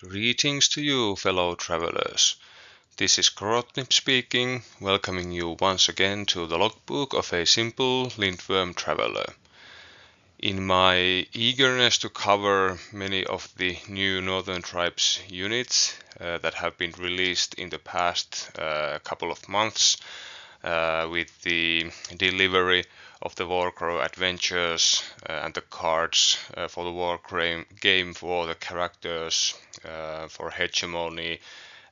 Greetings to you, fellow travelers. This is Korotnip speaking, welcoming you once again to the logbook of a simple Lindwurm traveler. In my eagerness to cover many of the new Northern Tribes units that have been released in the past couple of months, with the delivery of the Warcrow adventures and the cards for the Warcrow game for the characters for Hegemony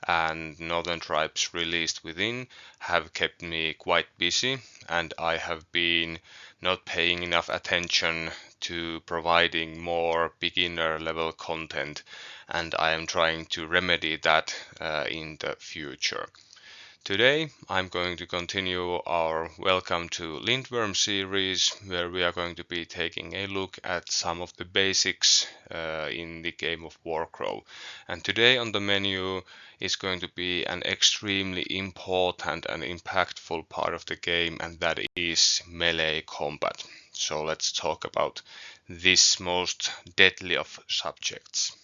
and Northern Tribes released within have kept me quite busy, and I have been not paying enough attention to providing more beginner level content, and I am trying to remedy that in the future. Today I'm going to continue our Welcome to Lindwurm series, where we are going to be taking a look at some of the basics in the game of Warcrow. And today on the menu is going to be an extremely important and impactful part of the game, and that is melee combat. So let's talk about this most deadly of subjects.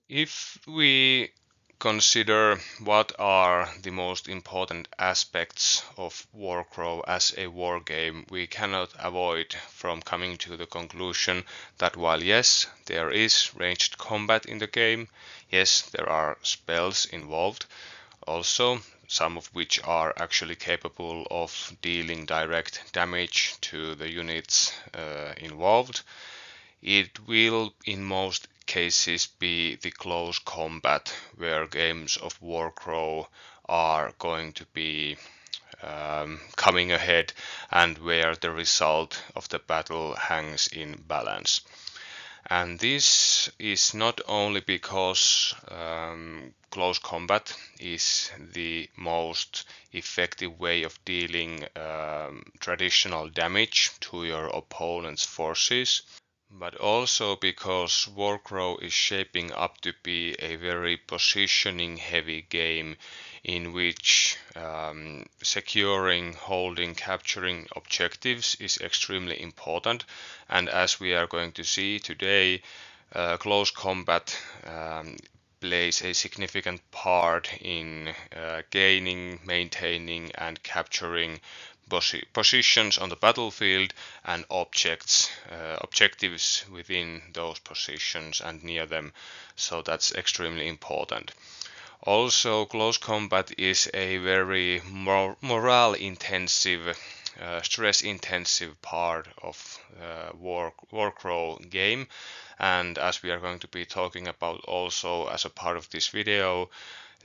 If we consider what are the most important aspects of Warcrow as a war game, we cannot avoid from coming to the conclusion that while yes, there is ranged combat in the game, yes, there are spells involved, also some of which are actually capable of dealing direct damage to the units involved. It will in most cases be the close combat where games of Warcrow are going to be coming ahead, and where the result of the battle hangs in balance. And this is not only because close combat is the most effective way of dealing traditional damage to your opponent's forces, but also because Warcrow is shaping up to be a very positioning heavy game in which securing, holding, capturing objectives is extremely important. And as we are going to see today, close combat plays a significant part in gaining, maintaining, and capturing positions on the battlefield and objectives within those positions and near them. So that's extremely important. Also, close combat is a very morale intensive, stress intensive part of Warcrow game, and as we are going to be talking about also as a part of this video,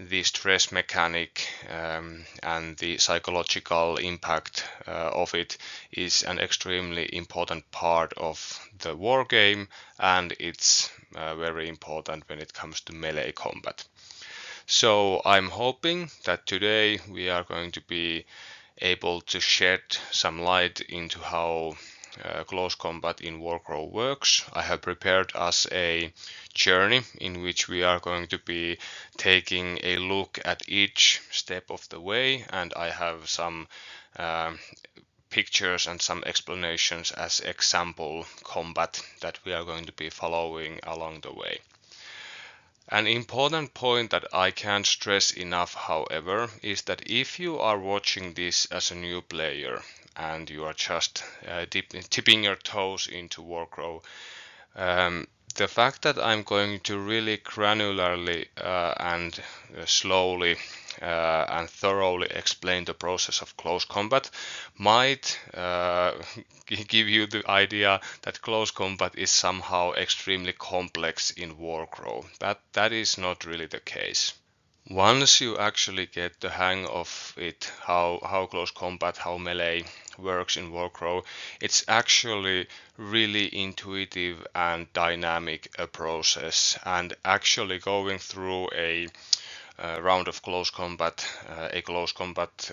the stress mechanic and the psychological impact of it is an extremely important part of the war game, and it's very important when it comes to melee combat. So I'm hoping that today we are going to be able to shed some light into how close combat in Warcrow works. I have prepared us a journey in which we are going to be taking a look at each step of the way, and I have some pictures and some explanations as example combat that we are going to be following along the way. An important point that I can't stress enough, however, is that if you are watching this as a new player and you are just tipping your toes into Warcrow, the fact that I'm going to really granularly and slowly and thoroughly explain the process of close combat might give you the idea that close combat is somehow extremely complex in Warcrow. That is not really the case. Once you actually get the hang of it, how close combat, how melee works in Warcrow, it's actually really intuitive and dynamic a process, and actually going through a round of close combat, a close combat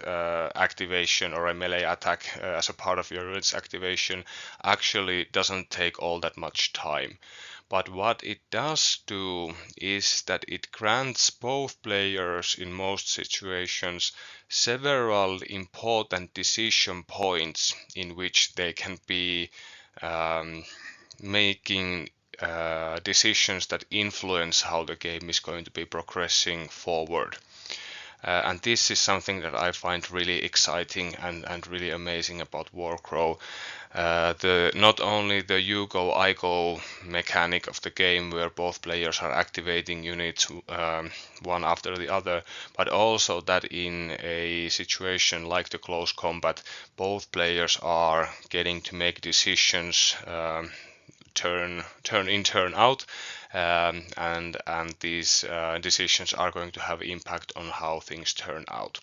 activation or a melee attack as a part of your unit's activation actually doesn't take all that much time. But what it does do is that it grants both players in most situations several important decision points in which they can be making decisions that influence how the game is going to be progressing forward. And this is something that I find really exciting and really amazing about Warcrow. Not only the you go I go mechanic of the game where both players are activating units one after the other, but also that in a situation like the close combat, both players are getting to make decisions, turn in, turn out, and these decisions are going to have impact on how things turn out.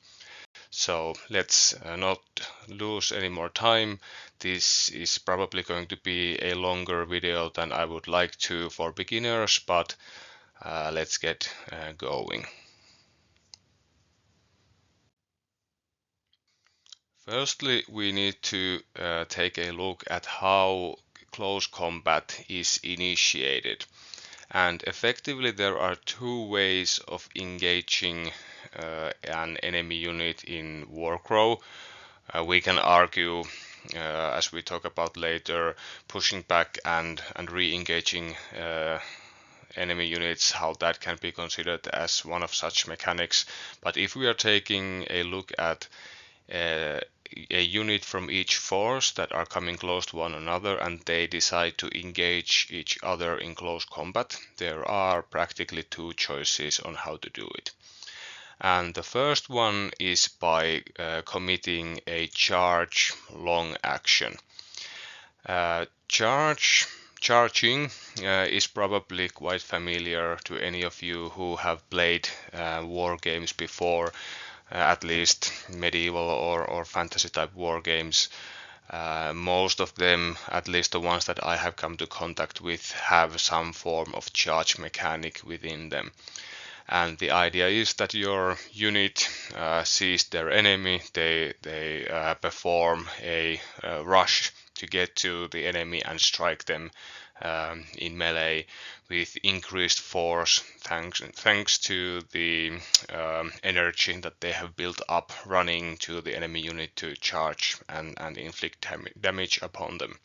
So let's not lose any more time. This is probably going to be a longer video than I would like to for beginners, but let's get going. Firstly, we need to take a look at how close combat is initiated. And effectively, there are two ways of engaging an enemy unit in Warcrow. We can argue, as we talk about later, pushing back and re-engaging enemy units, how that can be considered as one of such mechanics. But if we are taking a look at a unit from each force that are coming close to one another and they decide to engage each other in close combat, there are practically two choices on how to do it. And the first one is by committing a charge long action. Charging is probably quite familiar to any of you who have played war games before, at least medieval or fantasy type war games. Most of them, at least the ones that I have come to contact with, have some form of charge mechanic within them. And the idea is that your unit sees their enemy, they perform a rush to get to the enemy and strike them in melee with increased force thanks to the energy that they have built up running to the enemy unit to charge and inflict damage upon them.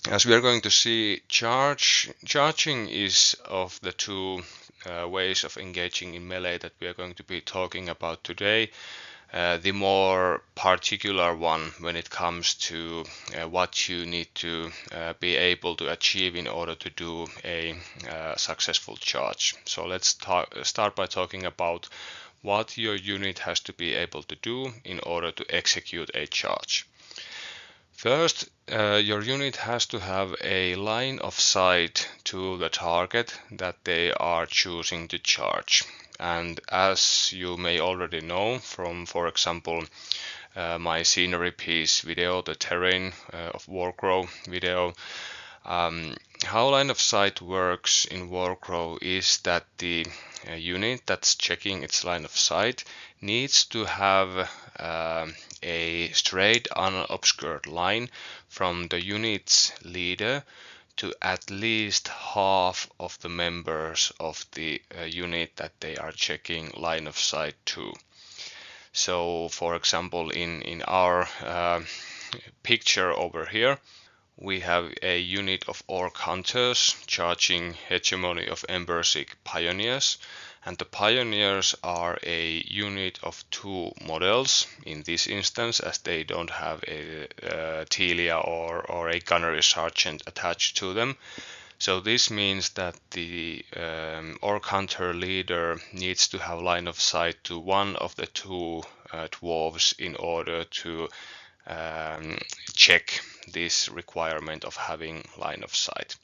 As we are going to see, charging is of the two ways of engaging in melee that we are going to be talking about today, the more particular one when it comes to what you need to be able to achieve in order to do a successful charge. So let's start by talking about what your unit has to be able to do in order to execute a charge. First, your unit has to have a line of sight to the target that they are choosing to charge. And as you may already know from, for example, my scenery piece video, the terrain of Warcrow video, how line of sight works in Warcrow is that the unit that's checking its line of sight needs to have a straight unobscured line from the unit's leader to at least half of the members of the unit that they are checking line of sight to. So for example, in our picture over here, we have a unit of orc hunters charging Hegemony of Embersic Pioneers, and the Pioneers are a unit of two models in this instance, as they don't have a Telia or a gunnery sergeant attached to them. So this means that the orc hunter leader needs to have line of sight to one of the two dwarves in order to check this requirement of having line of sight.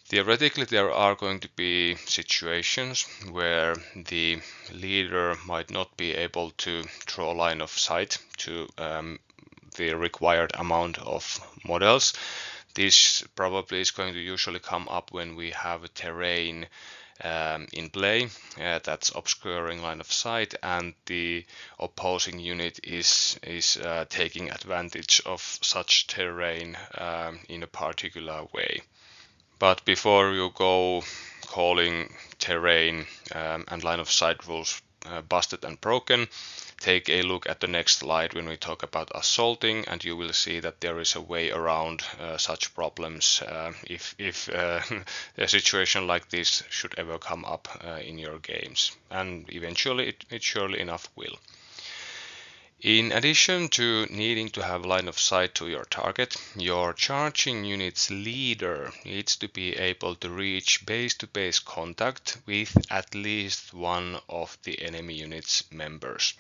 Theoretically, there are going to be situations where the leader might not be able to draw line of sight to the required amount of models. This probably is going to usually come up when we have terrain in play that's obscuring line of sight, and the opposing unit is taking advantage of such terrain in a particular way. But before you go calling terrain and line of sight rules busted and broken, take a look at the next slide when we talk about assaulting, and you will see that there is a way around such problems if a situation like this should ever come up in your games, and eventually it surely enough will. In addition to needing to have line of sight to your target, your charging unit's leader needs to be able to reach base-to-base contact with at least one of the enemy unit's members.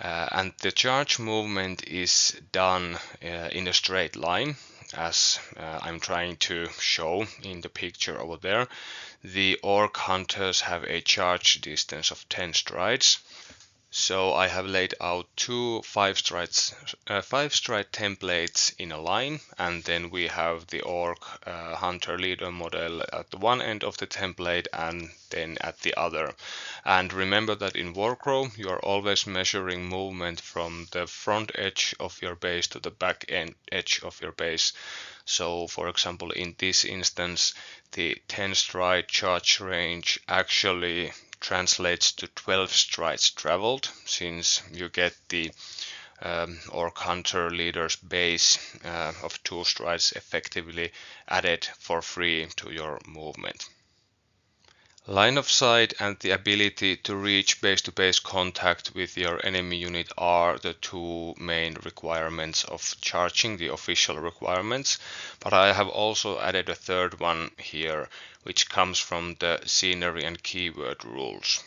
And the charge movement is done in a straight line, as I'm trying to show in the picture over there. The orc hunters have a charge distance of 10 strides. So I have laid out two 5-stride templates in a line, and then we have the orc hunter leader model at the one end of the template and then at the other. And remember that in Warcrow you are always measuring movement from the front edge of your base to the back end edge of your base. So for example, in this instance, the 10-stride charge range actually translates to 12 strides traveled, since you get the orc hunter leader's base of 2 strides effectively added for free to your movement. Line of sight and the ability to reach base-to-base contact with your enemy unit are the two main requirements of charging, the official requirements, but I have also added a third one here, which comes from the scenery and keyword rules.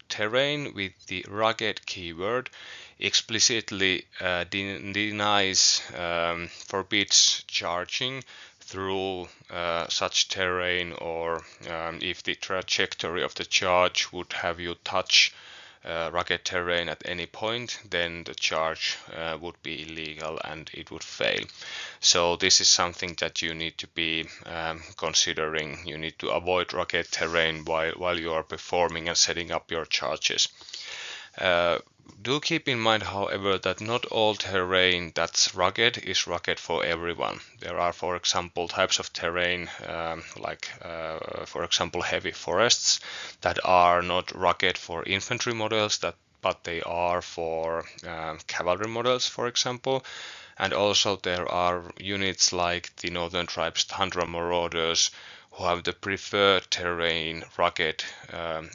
Terrain with the rugged keyword explicitly forbids charging through such terrain, or if the trajectory of the charge would have you touch rugged terrain at any point, then the charge would be illegal and it would fail. So this is something that you need to be considering. You need to avoid rugged terrain while you are performing and setting up your charges. Do keep in mind, however, that not all terrain that's rugged is rugged for everyone. There are, for example, types of terrain like, for example, heavy forests that are not rugged for infantry models, but they are for cavalry models, for example. And also there are units like the Northern Tribes Tundra Marauders who have the preferred terrain rugged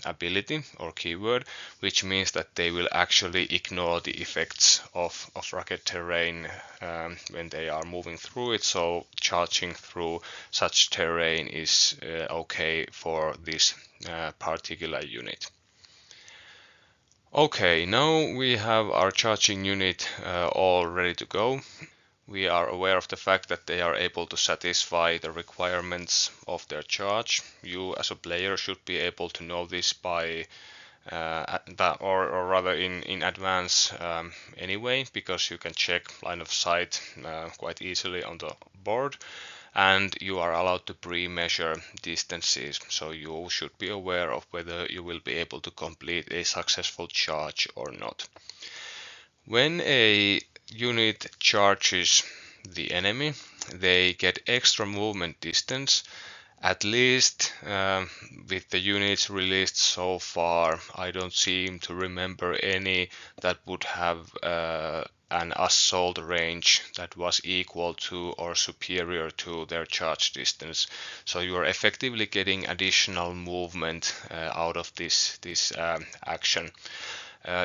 ability or keyword, which means that they will actually ignore the effects of rugged terrain when they are moving through it. So charging through such terrain is okay for this particular unit. Okay, now we have our charging unit all ready to go. We are aware of the fact that they are able to satisfy the requirements of their charge. You as a player should be able to know this by or rather in advance anyway, because you can check line of sight quite easily on the board, and you are allowed to pre-measure distances, so you should be aware of whether you will be able to complete a successful charge or not. When a unit charges the enemy, they get extra movement distance. At least with the units released so far, I don't seem to remember any that would have an assault range that was equal to or superior to their charge distance. So you are effectively getting additional movement out of this action.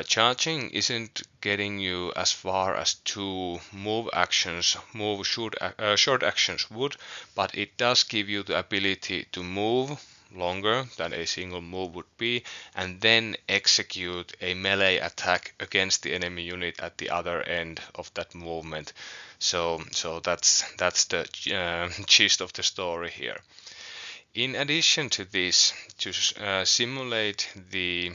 Charging isn't getting you as far as two short actions would, but it does give you the ability to move longer than a single move would be, and then execute a melee attack against the enemy unit at the other end of that movement. So that's the gist of the story here. In addition to this, to simulate the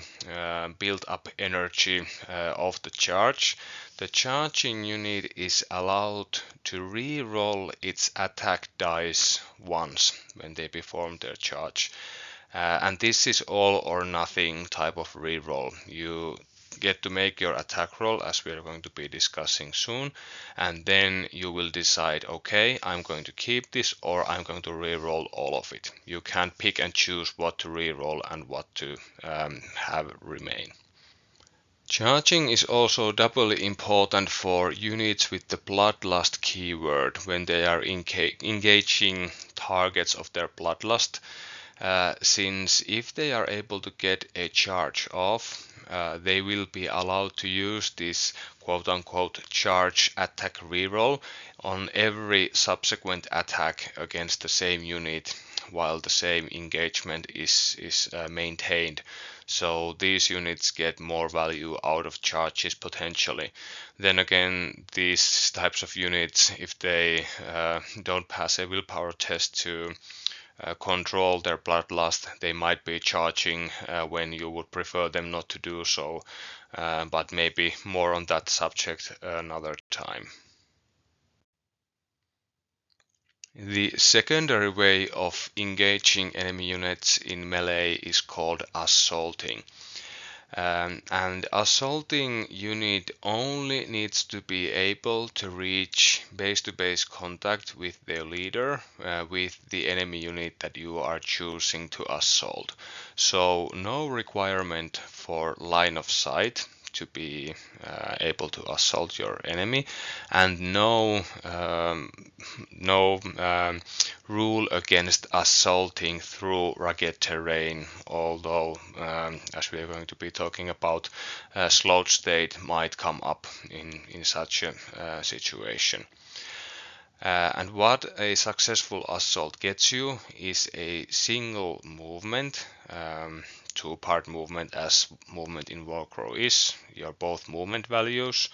built-up energy of the charge, the charging unit is allowed to re-roll its attack dice once when they perform their charge. And this is all or nothing type of re-roll. You get to make your attack roll, as we are going to be discussing soon, and then you will decide, okay, I'm going to keep this or I'm going to re-roll all of it. You can't pick and choose what to re-roll and what to have remain. Charging is also doubly important for units with the bloodlust keyword when they are engaging targets of their bloodlust, since if they are able to get a charge off, they will be allowed to use this quote-unquote charge attack reroll on every subsequent attack against the same unit while the same engagement is maintained. So these units get more value out of charges potentially. Then again, these types of units, if they don't pass a willpower test to control their bloodlust, they might be charging when you would prefer them not to do so. But maybe more on that subject another time. The secondary way of engaging enemy units in melee is called assaulting. And assaulting unit only needs to be able to reach base-to-base contact with their leader, with the enemy unit that you are choosing to assault. So no requirement for line of sight to be able to assault your enemy, and no rule against assaulting through rugged terrain, although as we are going to be talking about, slowed state might come up in such a situation. And what a successful assault gets you is a single movement, two-part movement as movement in Warcrow is, your both movement values,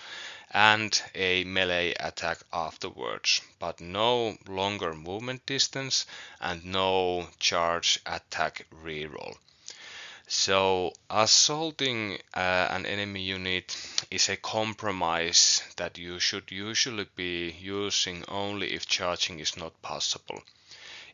and a melee attack afterwards, but no longer movement distance and no charge attack reroll. So assaulting an enemy unit is a compromise that you should usually be using only if charging is not possible.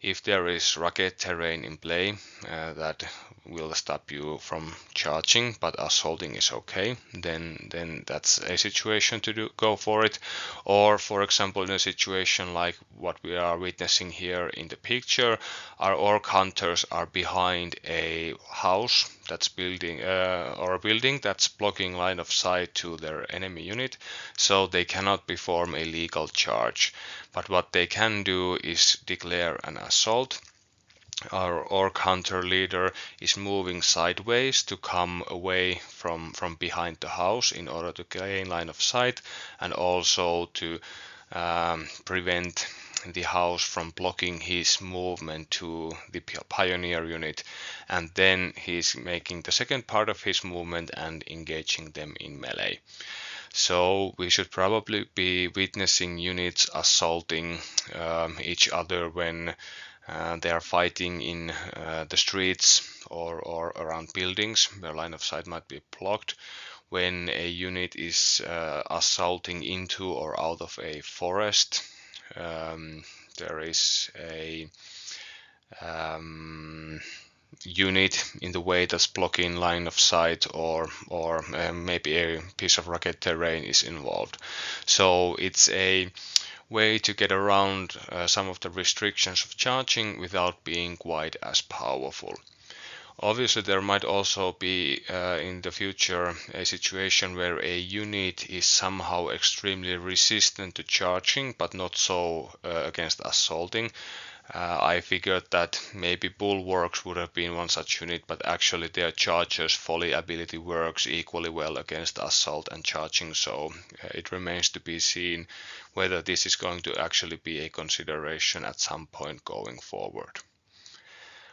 If there is rugged terrain in play that will stop you from charging, but assaulting is okay, then that's a situation to go for it. Or for example, in a situation like what we are witnessing here in the picture, our orc hunters are behind a house that's building or a building that's blocking line of sight to their enemy unit, so they cannot perform a legal charge. But what they can do is declare an assault. Our orc hunter leader is moving sideways to come away from behind the house in order to gain line of sight, and also to prevent the house from blocking his movement to the pioneer unit, and then he's making the second part of his movement and engaging them in melee. So we should probably be witnessing units assaulting each other when they are fighting in the streets or around buildings where line of sight might be blocked. When a unit is assaulting into or out of a forest, there is a unit in the way that's blocking line of sight, or maybe a piece of rugged terrain is involved. So it's a way to get around some of the restrictions of charging without being quite as powerful. Obviously, there might also be in the future a situation where a unit is somehow extremely resistant to charging, but not so against assaulting. I figured that maybe Bulwarks would have been one such unit, but actually their Charger's Folly ability works equally well against assault and charging, so it remains to be seen whether this is going to actually be a consideration at some point going forward.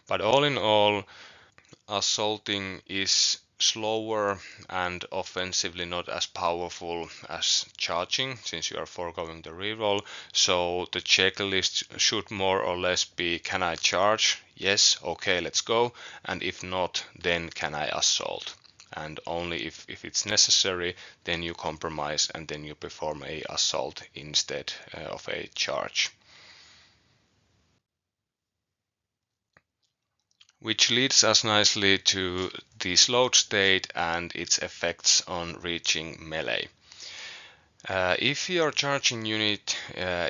But all in all, assaulting is slower and offensively not as powerful as charging, since you are foregoing the reroll. So the checklist should more or less be: can I charge? Yes, okay, let's go. And if not, then can I assault? And only if it's necessary, then you compromise and then you perform a assault instead of a charge. Which leads us nicely to the slowed state and its effects on reaching melee. If your charging unit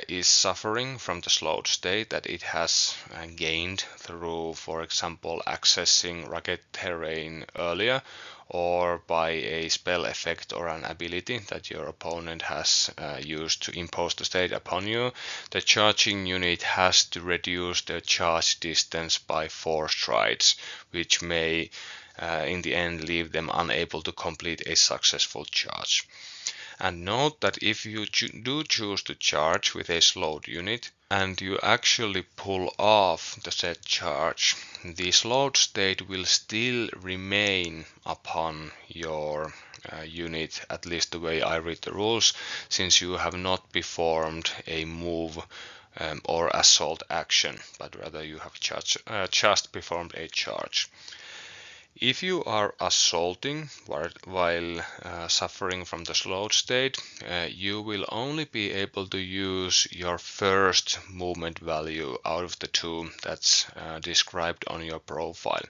is suffering from the slowed state that it has gained through, for example, accessing rugged terrain earlier, or by a spell effect or an ability that your opponent has used to impose the state upon you, the charging unit has to reduce the charge distance by 4 strides, which may in the end leave them unable to complete a successful charge. And note that if you do choose to charge with a slowed unit and you actually pull off the set charge, the slowed state will still remain upon your unit, at least the way I read the rules, since you have not performed a move or assault action, but rather you have just performed a charge. If you are assaulting while suffering from the slowed state, you will only be able to use your first movement value out of the 2 that's described on your profile.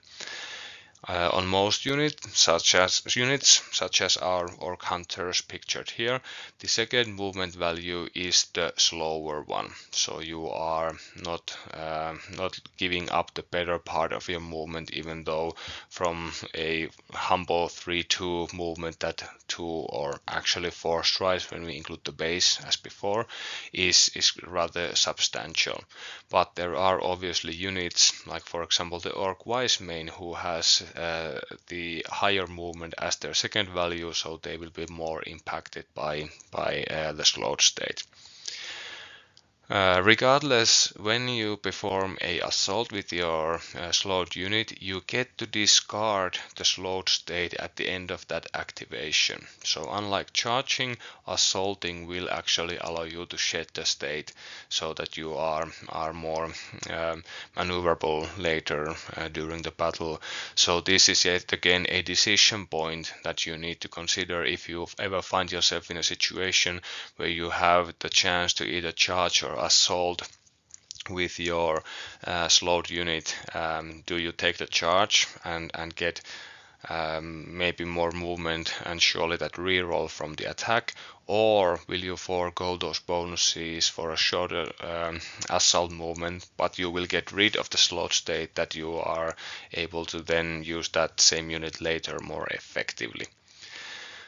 On most units, such as our orc hunters pictured here, the second movement value is the slower one. So you are not giving up the better part of your movement, even though from a humble 3-2 movement, that 2 or actually 4 strides when we include the base as before is rather substantial. But there are obviously units like, for example, the orc wise main, who has the higher movement as their second value, so they will be more impacted by the slowed state. Regardless, when you perform a assault with your slowed unit, you get to discard the slowed state at the end of that activation. So unlike charging, assaulting will actually allow you to shed the state so that you are more maneuverable later during the battle. So this is yet again a decision point that you need to consider if you ever find yourself in a situation where you have the chance to either charge or assault with your slowed unit. Do you take the charge and get maybe more movement and surely that reroll from the attack, or will you forego those bonuses for a shorter assault movement, but you will get rid of the slowed state that you are able to then use that same unit later more effectively.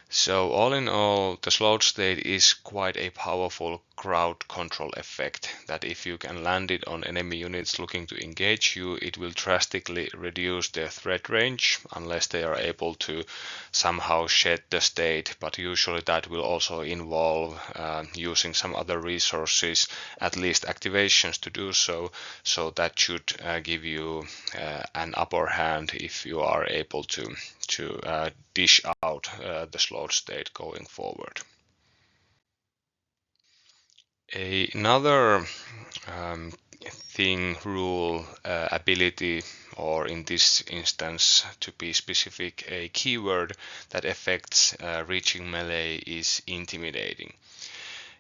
So all in all, the slowed state is quite a powerful crowd control effect that if you can land it on enemy units looking to engage you, it will drastically reduce their threat range unless they are able to somehow shed the state, but usually that will also involve using some other resources, at least activations to do so, so that should give you an upper hand if you are able to dish out the slowed state going forward. Another thing, rule, ability, or in this instance to be specific, a keyword that affects reaching melee is intimidating.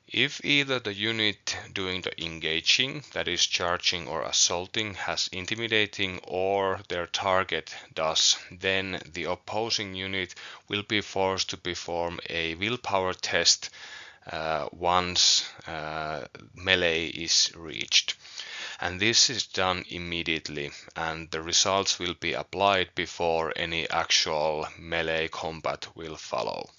If either the unit doing the engaging, that is charging or assaulting, has intimidating or their target does, then the opposing unit will be forced to perform a willpower test once melee is reached. And this is done immediately, and the results will be applied before any actual melee combat will follow.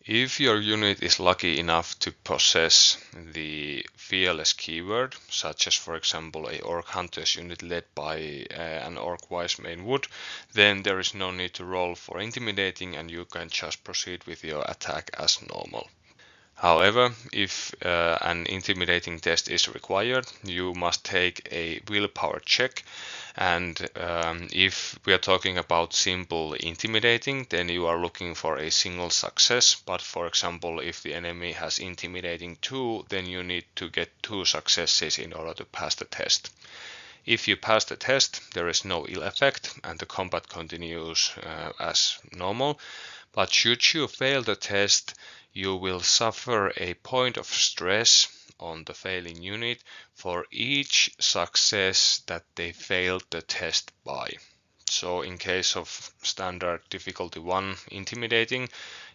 If your unit is lucky enough to possess the fearless keyword, such as for example a orc hunter's unit led by an orc wise main would, then there is no need to roll for intimidating and you can just proceed with your attack as normal. However, if an intimidating test is required, you must take a willpower check, and if we are talking about simple intimidating, then you are looking for a single success, but for example if the enemy has intimidating 2, then you need to get 2 successes in order to pass the test. If you pass the test, there is no ill effect and the combat continues as normal, but should you fail the test, you will suffer a point of stress on the failing unit for each success that they failed the test by. So in case of standard difficulty 1 intimidating,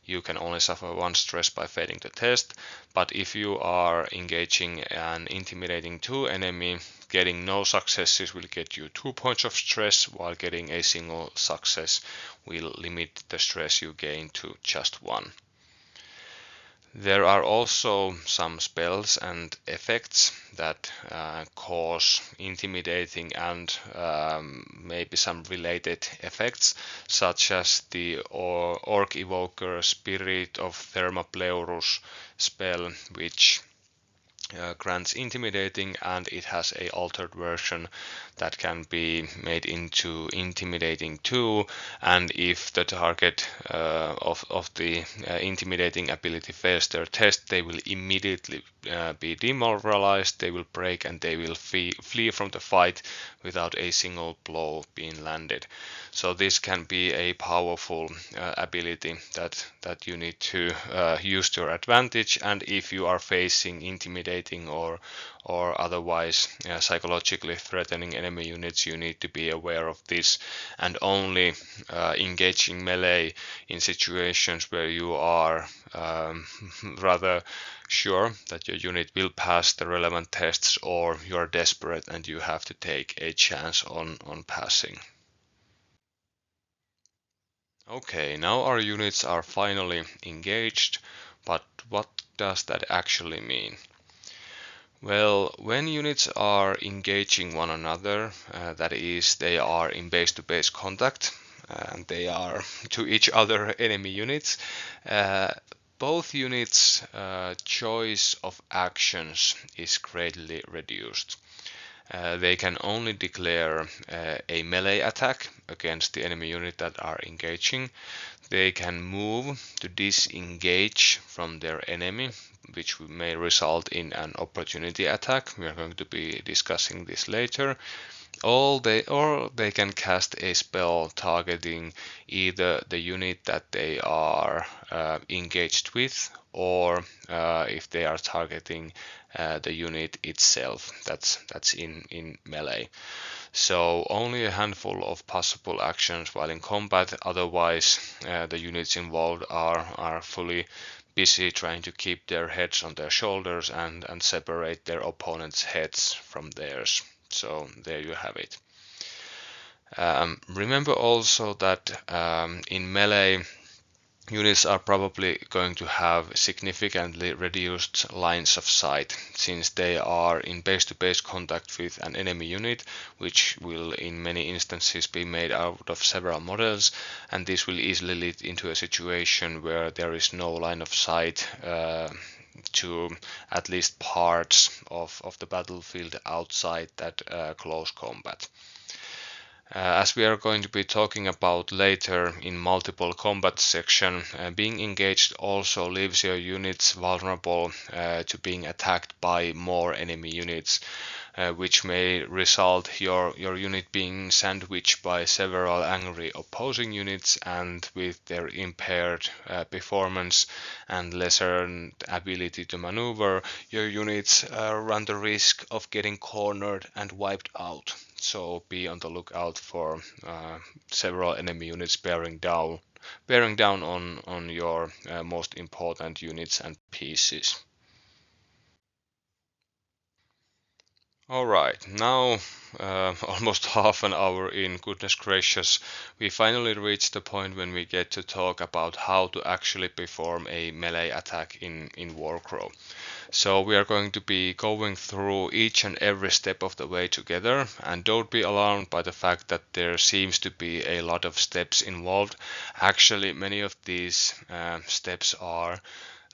you can only suffer 1 stress by failing the test, but if you are engaging an intimidating 2 enemy, getting no successes will get you 2 points of stress, while getting a single success will limit the stress you gain to just 1. There are also some spells and effects that cause intimidating and maybe some related effects, such as the Orc Evoker Spirit of Thermopleurus spell, which grants intimidating, and it has a altered version that can be made into intimidating 2, and if the target of the intimidating ability fails their test, they will immediately be demoralized, they will break, and they will flee from the fight without a single blow being landed. So this can be a powerful ability that you need to use to your advantage, and if you are facing intimidating or otherwise psychologically threatening enemy units, you need to be aware of this, and only engaging melee in situations where you are rather sure that your unit will pass the relevant tests, or you are desperate and you have to take a chance on passing. Okay, now our units are finally engaged, but what does that actually mean? Well, when units are engaging one another, that is, they are in base-to-base contact, and they are to each other enemy units, both units' choice of actions is greatly reduced. They can only declare a melee attack against the enemy unit that are engaging. They can move to disengage from their enemy, which may result in an opportunity attack. We are going to be discussing this later. Or they can cast a spell targeting either the unit that they are engaged with, or if they are targeting the unit itself that's in melee. So only a handful of possible actions while in combat, otherwise the units involved are fully busy trying to keep their heads on their shoulders and separate their opponent's heads from theirs. So there you have it. Remember also that in melee, units are probably going to have significantly reduced lines of sight, since they are in base-to-base contact with an enemy unit, which will in many instances be made out of several models, and this will easily lead into a situation where there is no line of sight to at least parts of the battlefield outside that close combat. As we are going to be talking about later in multiple combat section, being engaged also leaves your units vulnerable to being attacked by more enemy units, which may result your unit being sandwiched by several angry opposing units, and with their impaired performance and lesser ability to maneuver, your units run the risk of getting cornered and wiped out. So be on the lookout for several enemy units bearing down on your most important units and pieces. Alright, now almost half an hour in, goodness gracious, we finally reached the point when we get to talk about how to actually perform a melee attack in Warcrow. So we are going to be going through each and every step of the way together, and don't be alarmed by the fact that there seems to be a lot of steps involved. Actually, many of these steps are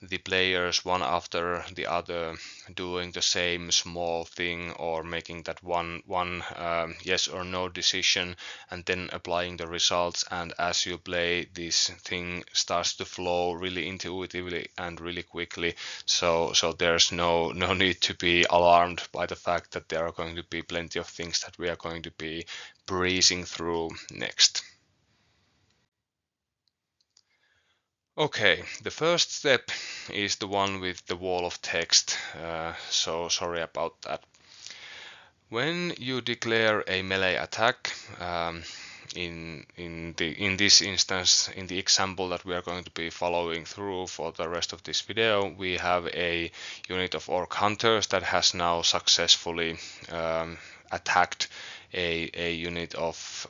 the players one after the other doing the same small thing, or making that one yes or no decision and then applying the results, and as you play, this thing starts to flow really intuitively and really quickly, so there's no need to be alarmed by the fact that there are going to be plenty of things that we are going to be breezing through next. Okay, the first step is the one with the wall of text, so sorry about that. When you declare a melee attack, in this instance, in the example that we are going to be following through for the rest of this video, we have a unit of orc hunters that has now successfully attacked a unit of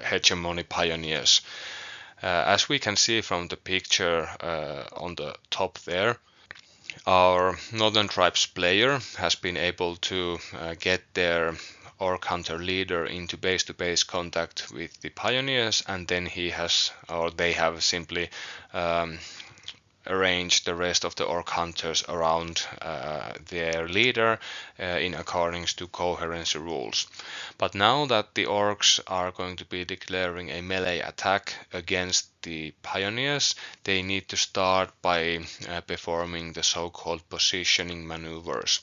hegemony pioneers. As we can see from the picture on the top there, our Northern Tribes player has been able to get their orc hunter leader into base-to-base contact with the pioneers, and then he has, or they have simply arrange the rest of the orc hunters around their leader in accordance to coherency rules. But now that the orcs are going to be declaring a melee attack against the pioneers, they need to start by performing the so-called positioning maneuvers.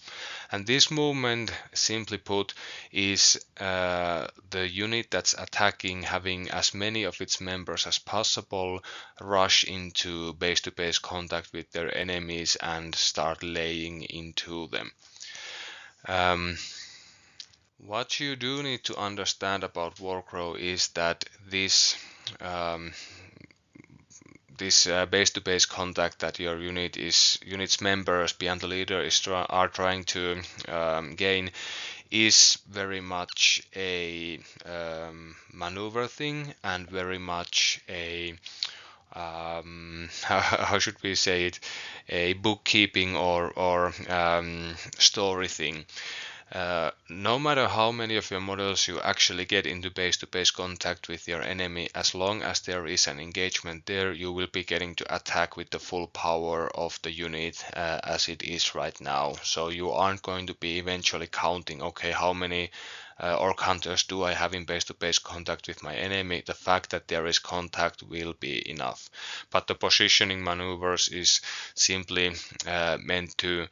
And this movement, simply put, is the unit that's attacking having as many of its members as possible rush into base-to-base contact with their enemies and start laying into them. What you do need to understand about Warcrow is that this base-to-base contact that your unit's members beyond the leader are trying to gain is very much a maneuver thing, and very much a how should we say it, a bookkeeping or story thing. No matter how many of your models you actually get into base-to-base contact with your enemy, as long as there is an engagement there, you will be getting to attack with the full power of the unit as it is right now. So you aren't going to be eventually counting, okay, how many orc hunters do I have in base-to-base contact with my enemy? The fact that there is contact will be enough. But the positioning maneuvers is simply meant to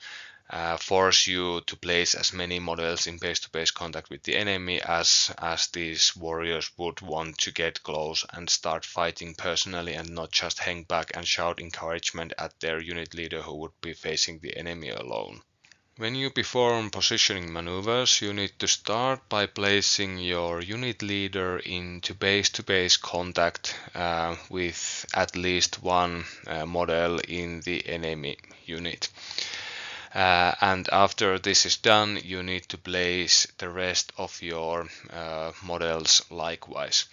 force you to place as many models in base-to-base contact with the enemy as these warriors would want to get close and start fighting personally, and not just hang back and shout encouragement at their unit leader who would be facing the enemy alone. When you perform positioning maneuvers, you need to start by placing your unit leader into base-to-base contact with at least one model in the enemy unit. And after this is done, you need to place the rest of your models likewise.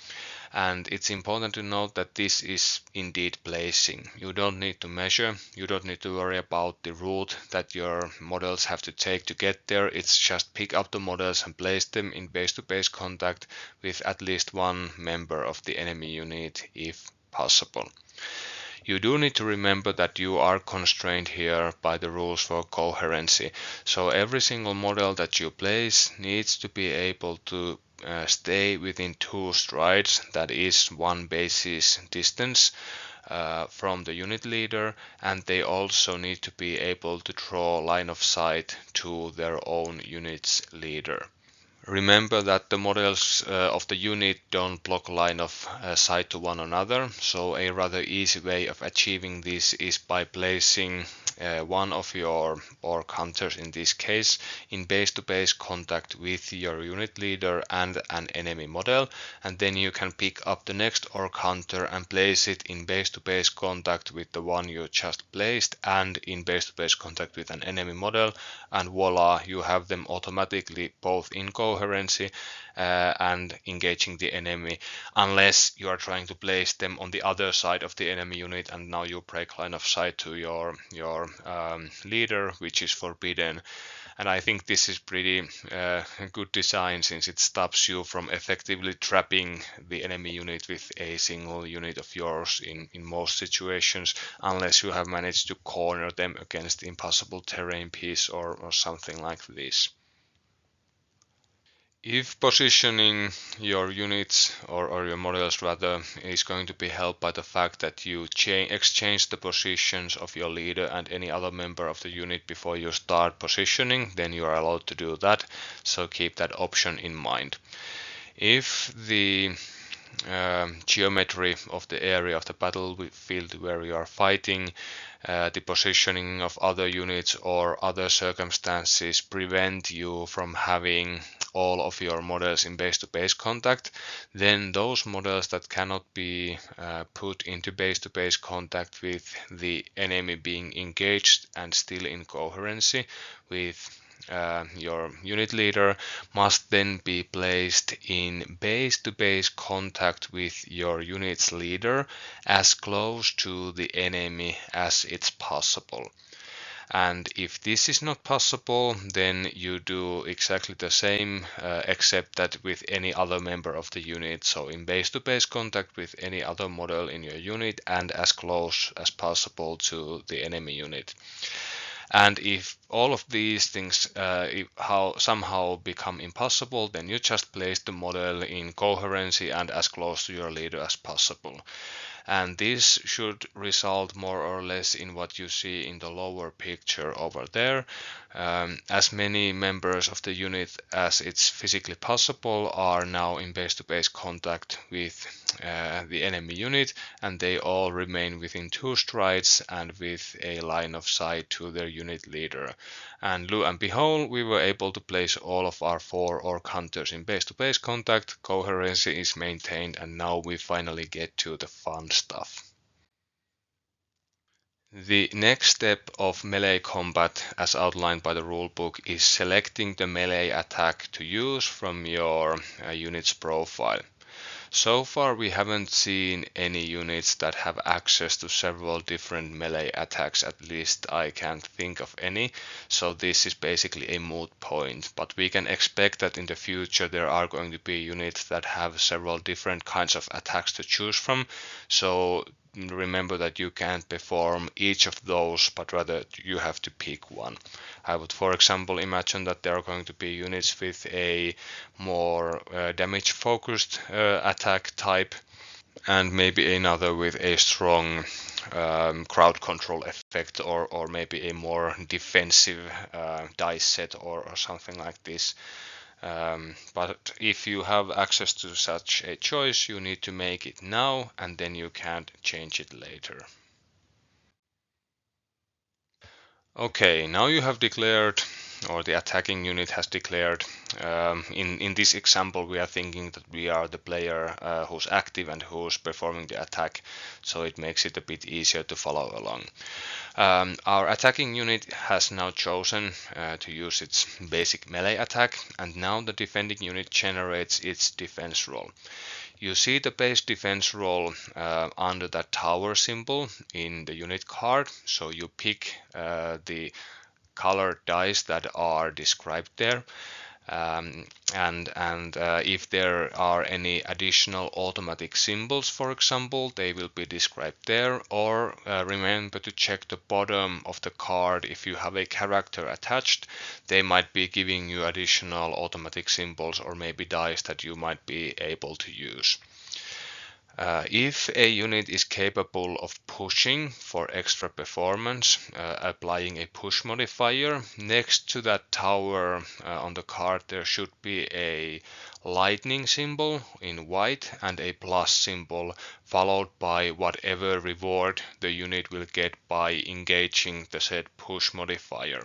And it's important to note that this is indeed placing. You don't need to measure, you don't need to worry about the route that your models have to take to get there. It's just pick up the models and place them in base-to-base contact with at least one member of the enemy unit if possible. You do need to remember that you are constrained here by the rules for coherency. So every single model that you place needs to be able to stay within 2 strides, that is 1 basis distance from the unit leader, and they also need to be able to draw line of sight to their own unit's leader. Remember that the models of the unit don't block line of sight to one another, so a rather easy way of achieving this is by placing one of your orc hunters, in this case, in base-to-base contact with your unit leader and an enemy model, and then you can pick up the next orc hunter and place it in base-to-base contact with the one you just placed and in base-to-base contact with an enemy model, and voila, you have them automatically both in coherency and engaging the enemy, unless you are trying to place them on the other side of the enemy unit and now you break line of sight to your leader, which is forbidden. And I think this is pretty good design, since it stops you from effectively trapping the enemy unit with a single unit of yours in most situations, unless you have managed to corner them against impossible terrain piece or something like this. If positioning your units or your models rather is going to be helped by the fact that you exchange the positions of your leader and any other member of the unit before you start positioning, then you are allowed to do that, so keep that option in mind. If the geometry of the area of the battlefield where you are fighting, the positioning of other units or other circumstances prevent you from having all of your models in base-to-base contact, then those models that cannot be put into base-to-base contact with the enemy being engaged and still in coherency with your unit leader must then be placed in base-to-base contact with your unit's leader as close to the enemy as it's possible. And if this is not possible, then you do exactly the same, except that with any other member of the unit. So in base-to-base contact with any other model in your unit and as close as possible to the enemy unit. And if all of these things somehow become impossible, then you just place the model in coherency and as close to your leader as possible. And this should result more or less in what you see in the lower picture over there. As many members of the unit as it's physically possible are now in base-to-base contact with the enemy unit, and they all remain within 2 strides and with a line of sight to their unit leader. And lo and behold, we were able to place all of our 4 orc hunters in base-to-base contact, coherency is maintained, and now we finally get to the fun stuff. The next step of melee combat, as outlined by the rulebook, is selecting the melee attack to use from your unit's profile. So far we haven't seen any units that have access to several different melee attacks, at least I can't think of any, so this is basically a moot point, but we can expect that in the future there are going to be units that have several different kinds of attacks to choose from, so remember that you can't perform each of those, but rather you have to pick one. I would, for example, imagine that there are going to be units with a more damage focused attack type, and maybe another with a strong crowd control effect, or maybe a more defensive dice set or something like this. But if you have access to such a choice, you need to make it now, and then you can't change it later. Okay, now you have declared, or the attacking unit has declared. In this example, we are thinking that we are the player who's active and who's performing the attack, so it makes it a bit easier to follow along. Our attacking unit has now chosen to use its basic melee attack, and now the defending unit generates its defense roll. You see the base defense roll under that tower symbol in the unit card, so you pick the colored dice that are described there. And if there are any additional automatic symbols, for example, they will be described there, or remember to check the bottom of the card. If you have a character attached, they might be giving you additional automatic symbols or maybe dice that you might be able to use. If a unit is capable of pushing for extra performance, applying a push modifier, next to that tower on the card there should be a lightning symbol in white and a plus symbol, followed by whatever reward the unit will get by engaging the said push modifier.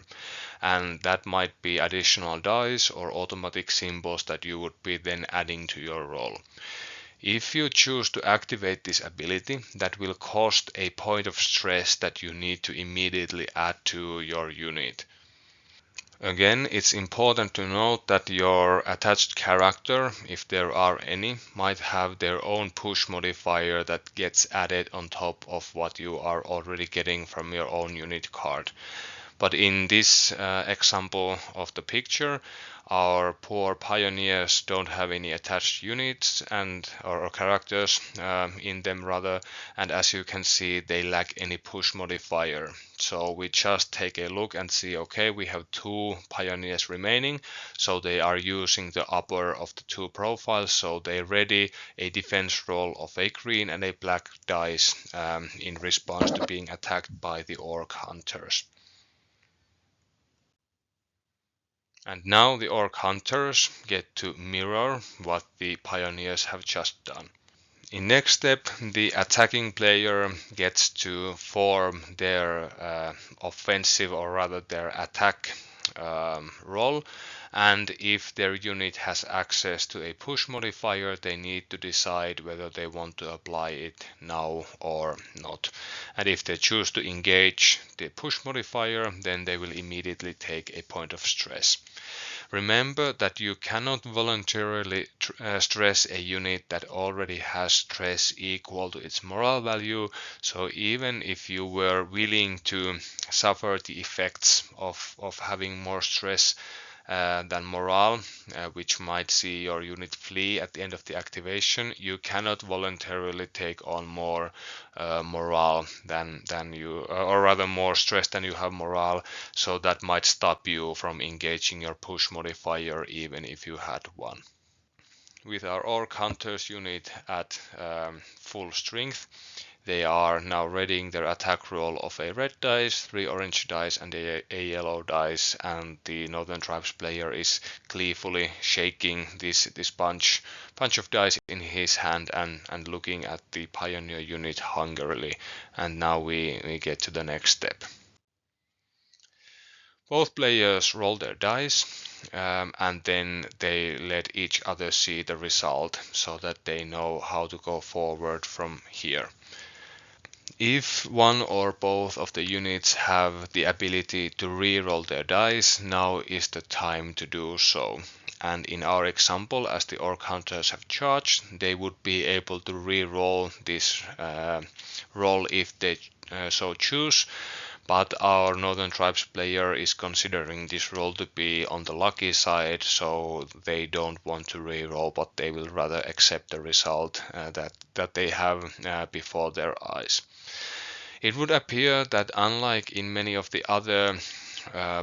And that might be additional dice or automatic symbols that you would be then adding to your roll. If you choose to activate this ability, that will cost a point of stress that you need to immediately add to your unit. Again, it's important to note that your attached character, if there are any, might have their own push modifier that gets added on top of what you are already getting from your own unit card. But in this example of the picture, our poor pioneers don't have any attached units or characters in them rather, and as you can see they lack any push modifier. So we just take a look and see, okay, we have 2 pioneers remaining, so they are using the upper of the 2 profiles, so they ready a defense roll of a green and a black dice in response to being attacked by the orc hunters. And now the orc hunters get to mirror what the pioneers have just done. In next step, the attacking player gets to form their offensive, or rather their attack roll, and if their unit has access to a push modifier, they need to decide whether they want to apply it now or not. And if they choose to engage the push modifier, then they will immediately take a point of stress. Remember that you cannot voluntarily stress a unit that already has stress equal to its moral value, so even if you were willing to suffer the effects of having more stress than morale, which might see your unit flee at the end of the activation, you cannot voluntarily take on more morale than you, or rather more stress than you have morale, so that might stop you from engaging your push modifier even if you had one. With our Orc Hunters unit at full strength, they are now readying their attack roll of a red dice, 3 orange dice, and a yellow dice, and the Northern Tribes player is gleefully shaking this bunch of dice in his hand and looking at the Pioneer unit hungrily. And now we get to the next step. Both players roll their dice, and then they let each other see the result so that they know how to go forward from here. If one or both of the units have the ability to re-roll their dice, now is the time to do so. And in our example, as the Orc Hunters have charged, they would be able to re-roll this roll if they so choose. But our Northern Tribes player is considering this roll to be on the lucky side, so they don't want to re-roll, but they will rather accept the result that they have before their eyes. It would appear that unlike in many of the other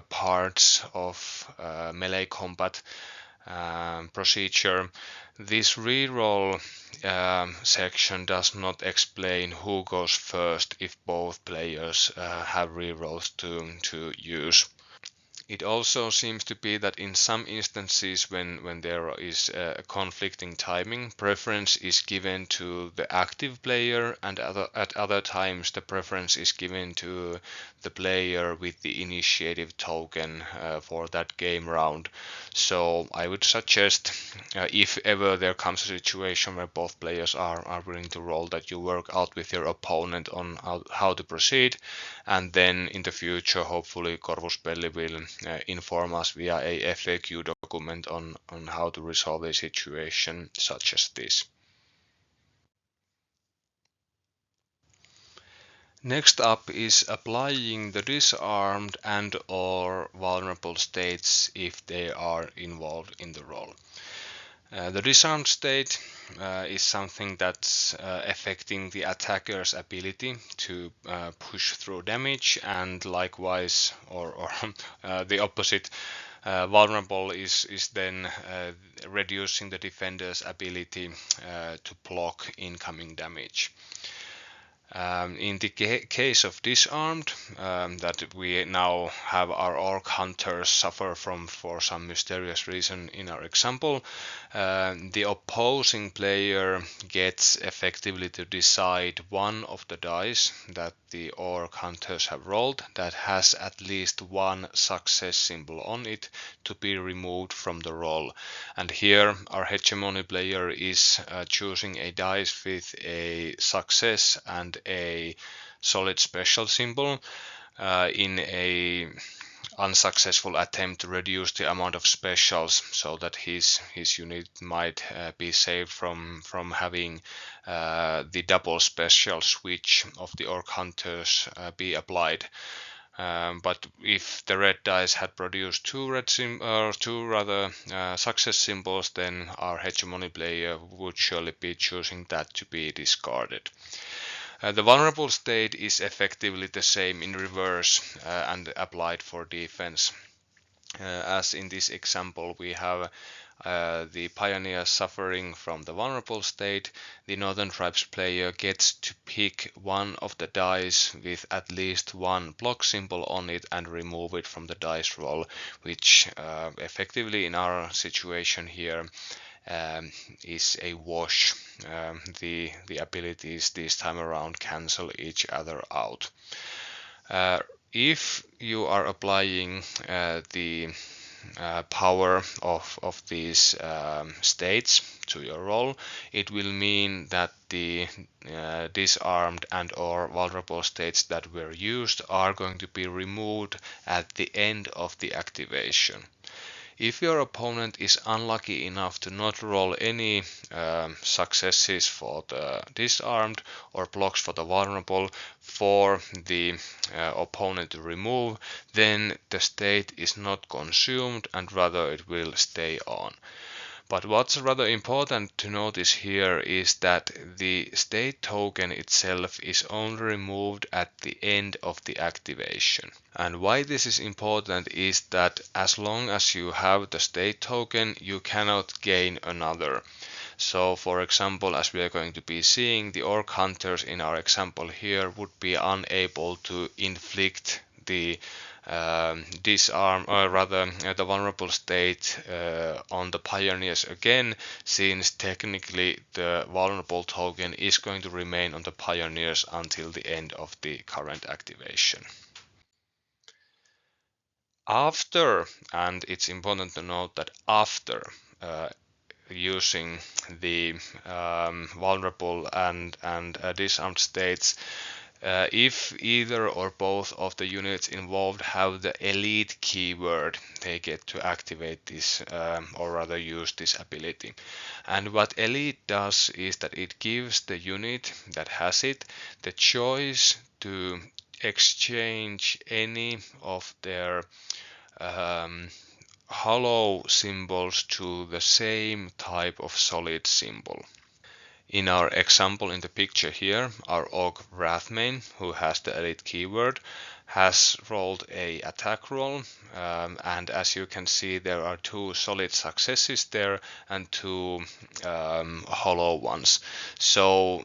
parts of melee combat procedure, this reroll section does not explain who goes first if both players have rerolls to use. It also seems to be that in some instances when there is a conflicting timing, preference is given to the active player, and at other times the preference is given to the player with the initiative token for that game round. So I would suggest, if ever there comes a situation where both players are willing to roll, that you work out with your opponent on how to proceed, and then in the future hopefully Corvus Belli will inform us via a FAQ document on how to resolve a situation such as this. Next up is applying the disarmed and or vulnerable states if they are involved in the roll. The disarmed state is something that's affecting the attacker's ability to push through damage, and likewise, or the opposite, vulnerable is then reducing the defender's ability to block incoming damage. In the case of disarmed, that we now have our Orc Hunters suffer from for some mysterious reason in our example, the opposing player gets effectively to decide one of the dice that the Orc Hunters have rolled that has at least one success symbol on it to be removed from the roll. And here our hegemony player is choosing a dice with a success and a solid special symbol in a unsuccessful attempt to reduce the amount of specials so that his unit might be saved from having the double special switch of the Orc Hunters be applied. But if the red dice had produced two success symbols, then our hegemony player would surely be choosing that to be discarded. The vulnerable state is effectively the same in reverse and applied for defense. As in this example, we have the Pioneer suffering from the vulnerable state. The Northern Tribes player gets to pick one of the dice with at least one block symbol on it and remove it from the dice roll, which effectively in our situation here is a wash. The abilities this time around cancel each other out. If you are applying the power of these states to your role, it will mean that the disarmed and or vulnerable states that were used are going to be removed at the end of the activation. If your opponent is unlucky enough to not roll any successes for the disarmed or blocks for the vulnerable for the opponent to remove, then the state is not consumed and rather it will stay on. But what's rather important to notice here is that the state token itself is only removed at the end of the activation. And why this is important is that as long as you have the state token, you cannot gain another. So for example, as we are going to be seeing, the orc hunters in our example here would be unable to inflict the disarm, or rather the vulnerable state on the pioneers again, since technically the vulnerable token is going to remain on the pioneers until the end of the current activation. After, and it's important to note that after using the vulnerable and disarmed states, if either or both of the units involved have the elite keyword, they get to activate this or rather use this ability. And what elite does is that it gives the unit that has it the choice to exchange any of their hollow symbols to the same type of solid symbol. In our example in the picture here, our orc Wrathmane, who has the elite keyword, has rolled a attack roll, and as you can see there are two solid successes there and two hollow ones. So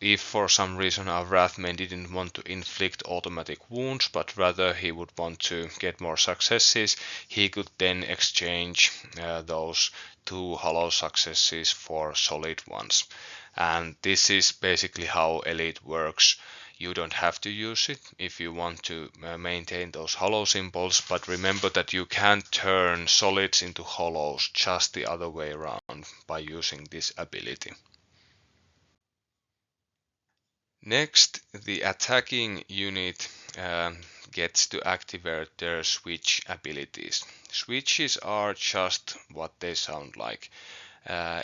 if for some reason our Wrathmane didn't want to inflict automatic wounds but rather he would want to get more successes, he could then exchange those two hollow successes for solid ones. And this is basically how elite works. You don't have to use it if you want to maintain those hollow symbols, but remember that you can't turn solids into hollows, just the other way around by using this ability. Next, the attacking unit gets to activate their switch abilities. Switches are just what they sound like.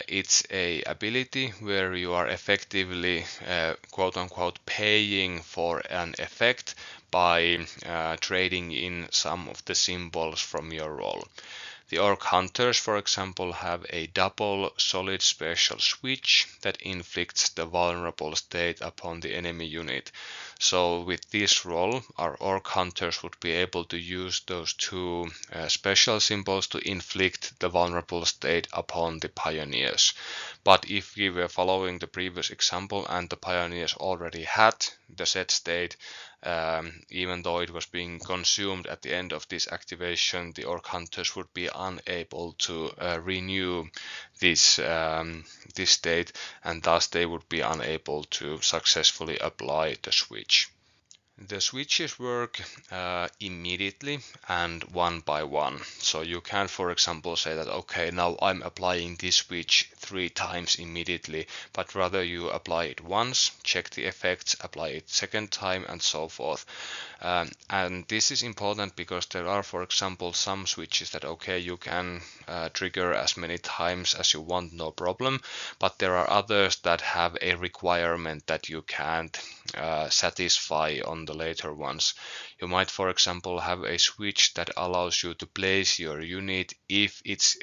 It's a ability where you are effectively quote unquote paying for an effect by trading in some of the symbols from your role. The orc hunters, for example, have a double solid special switch that inflicts the vulnerable state upon the enemy unit. So with this roll, our orc hunters would be able to use those two special symbols to inflict the vulnerable state upon the pioneers. But if we were following the previous example and the pioneers already had the set state, even though it was being consumed at the end of this activation, the orc hunters would be unable to renew this this state, and thus they would be unable to successfully apply the switch. The switches work immediately and one by one. So you can, for example, say that, okay, now I'm applying this switch 3 times immediately, but rather you apply it once, check the effects, apply it second time, and so forth. And this is important because there are, for example, some switches that, okay, you can trigger as many times as you want, no problem, but there are others that have a requirement that you can't satisfy on the later ones. You might, for example, have a switch that allows you to place your unit if it's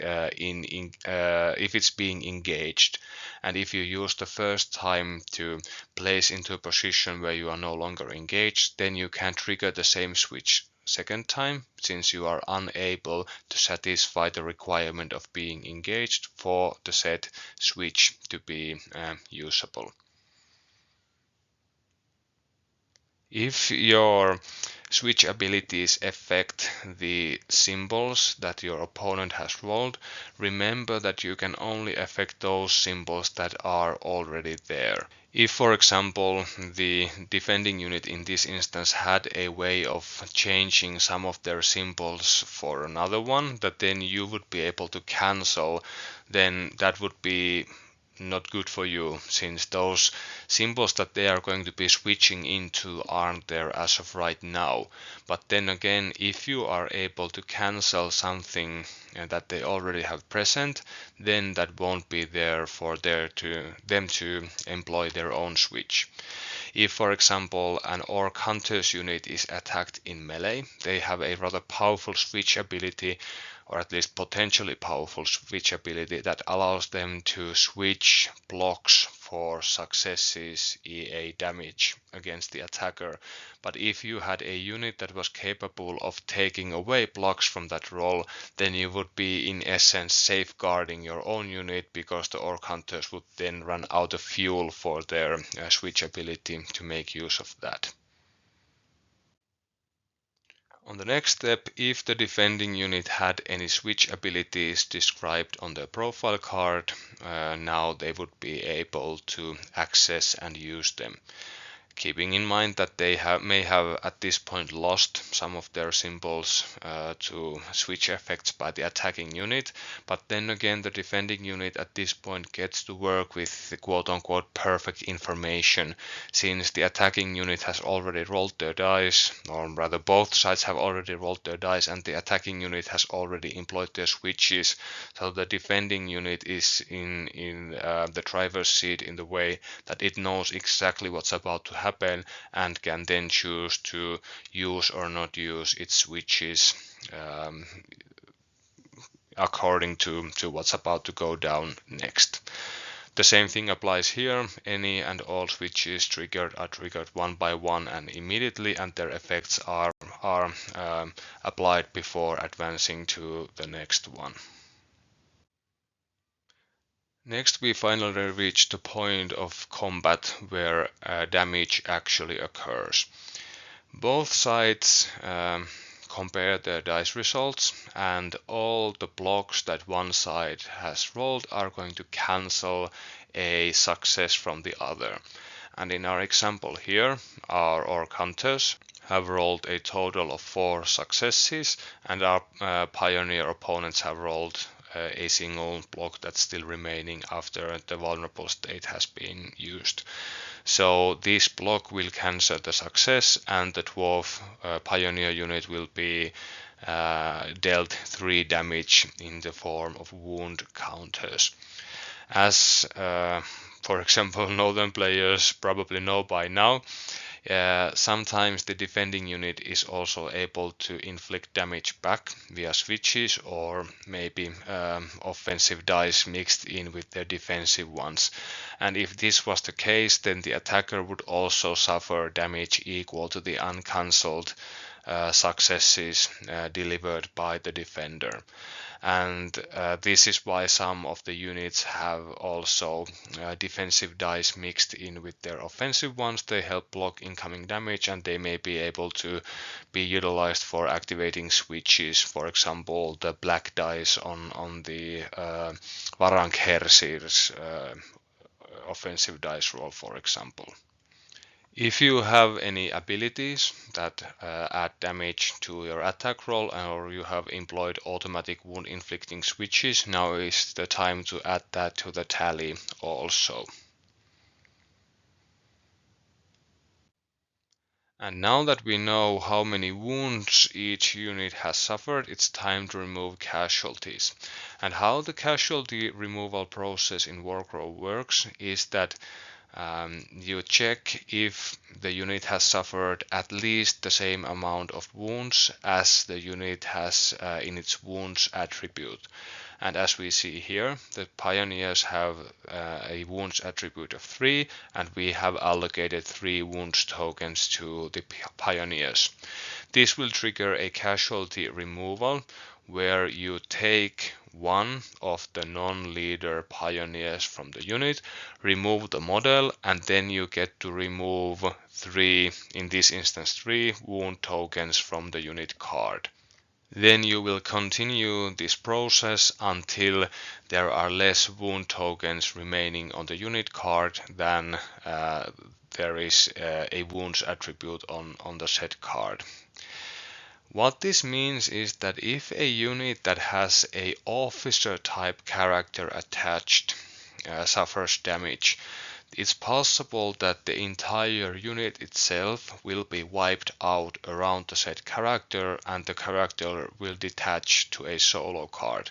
being engaged, and if you use the first time to place into a position where you are no longer engaged, then you can trigger the same switch second time, since you are unable to satisfy the requirement of being engaged for the said switch to be usable. If your switch abilities affect the symbols that your opponent has rolled, remember that you can only affect those symbols that are already there. If, for example, the defending unit in this instance had a way of changing some of their symbols for another one that then you would be able to cancel, then that would be not good for you, since those symbols that they are going to be switching into aren't there as of right now. But then again, if you are able to cancel something that they already have present, then that won't be there for them to employ their own switch. If, for example, an orc hunter's unit is attacked in melee, they have a rather powerful switch ability, or at least potentially powerful switch ability, that allows them to switch blocks for successes, EA damage against the attacker. But if you had a unit that was capable of taking away blocks from that roll, then you would be in essence safeguarding your own unit, because the orc hunters would then run out of fuel for their switch ability to make use of that. On the next step, if the defending unit had any switch abilities described on their profile card, now they would be able to access and use them. Keeping in mind that they may have at this point lost some of their symbols to switch effects by the attacking unit, but then again the defending unit at this point gets to work with the quote-unquote perfect information, since the attacking unit has already rolled their dice, or rather both sides have already rolled their dice, and the attacking unit has already employed their switches, so the defending unit is in the driver's seat in the way that it knows exactly what's about to happen and can then choose to use or not use its switches according to what's about to go down next. The same thing applies here. Any and all switches triggered are triggered one by one and immediately, and their effects are applied before advancing to the next one. Next, we finally reach the point of combat where damage actually occurs. Both sides compare their dice results, and all the blocks that one side has rolled are going to cancel a success from the other. And in our example here, our orc hunters have rolled a total of 4 successes, and our pioneer opponents have rolled a single block that's still remaining after the vulnerable state has been used. So this block will cancel the success, and the dwarf pioneer unit will be dealt 3 damage in the form of wound counters. As for example, northern players probably know by now, sometimes the defending unit is also able to inflict damage back via switches, or maybe offensive dice mixed in with their defensive ones. And if this was the case, then the attacker would also suffer damage equal to the uncancelled successes delivered by the defender. And this is why some of the units have also defensive dice mixed in with their offensive ones. They help block incoming damage, and they may be able to be utilized for activating switches. For example, the black dice on the Varanghersir's offensive dice roll, for example. If you have any abilities that add damage to your attack roll, or you have employed automatic wound inflicting switches, now is the time to add that to the tally also. And now that we know how many wounds each unit has suffered, it's time to remove casualties. And how the casualty removal process in Warcrow works is that you check if the unit has suffered at least the same amount of wounds as the unit has in its wounds attribute. And as we see here, the pioneers have a wounds attribute of 3, and we have allocated 3 wounds tokens to the pioneers. This will trigger a casualty removal where you take one of the non-leader pioneers from the unit, remove the model, and then you get to remove three, in this instance three, wound tokens from the unit card. Then you will continue this process until there are less wound tokens remaining on the unit card than there is a wounds attribute on the set card. What this means is that if a unit that has a officer type character attached suffers damage, it's possible that the entire unit itself will be wiped out around the said character, and the character will detach to a solo card.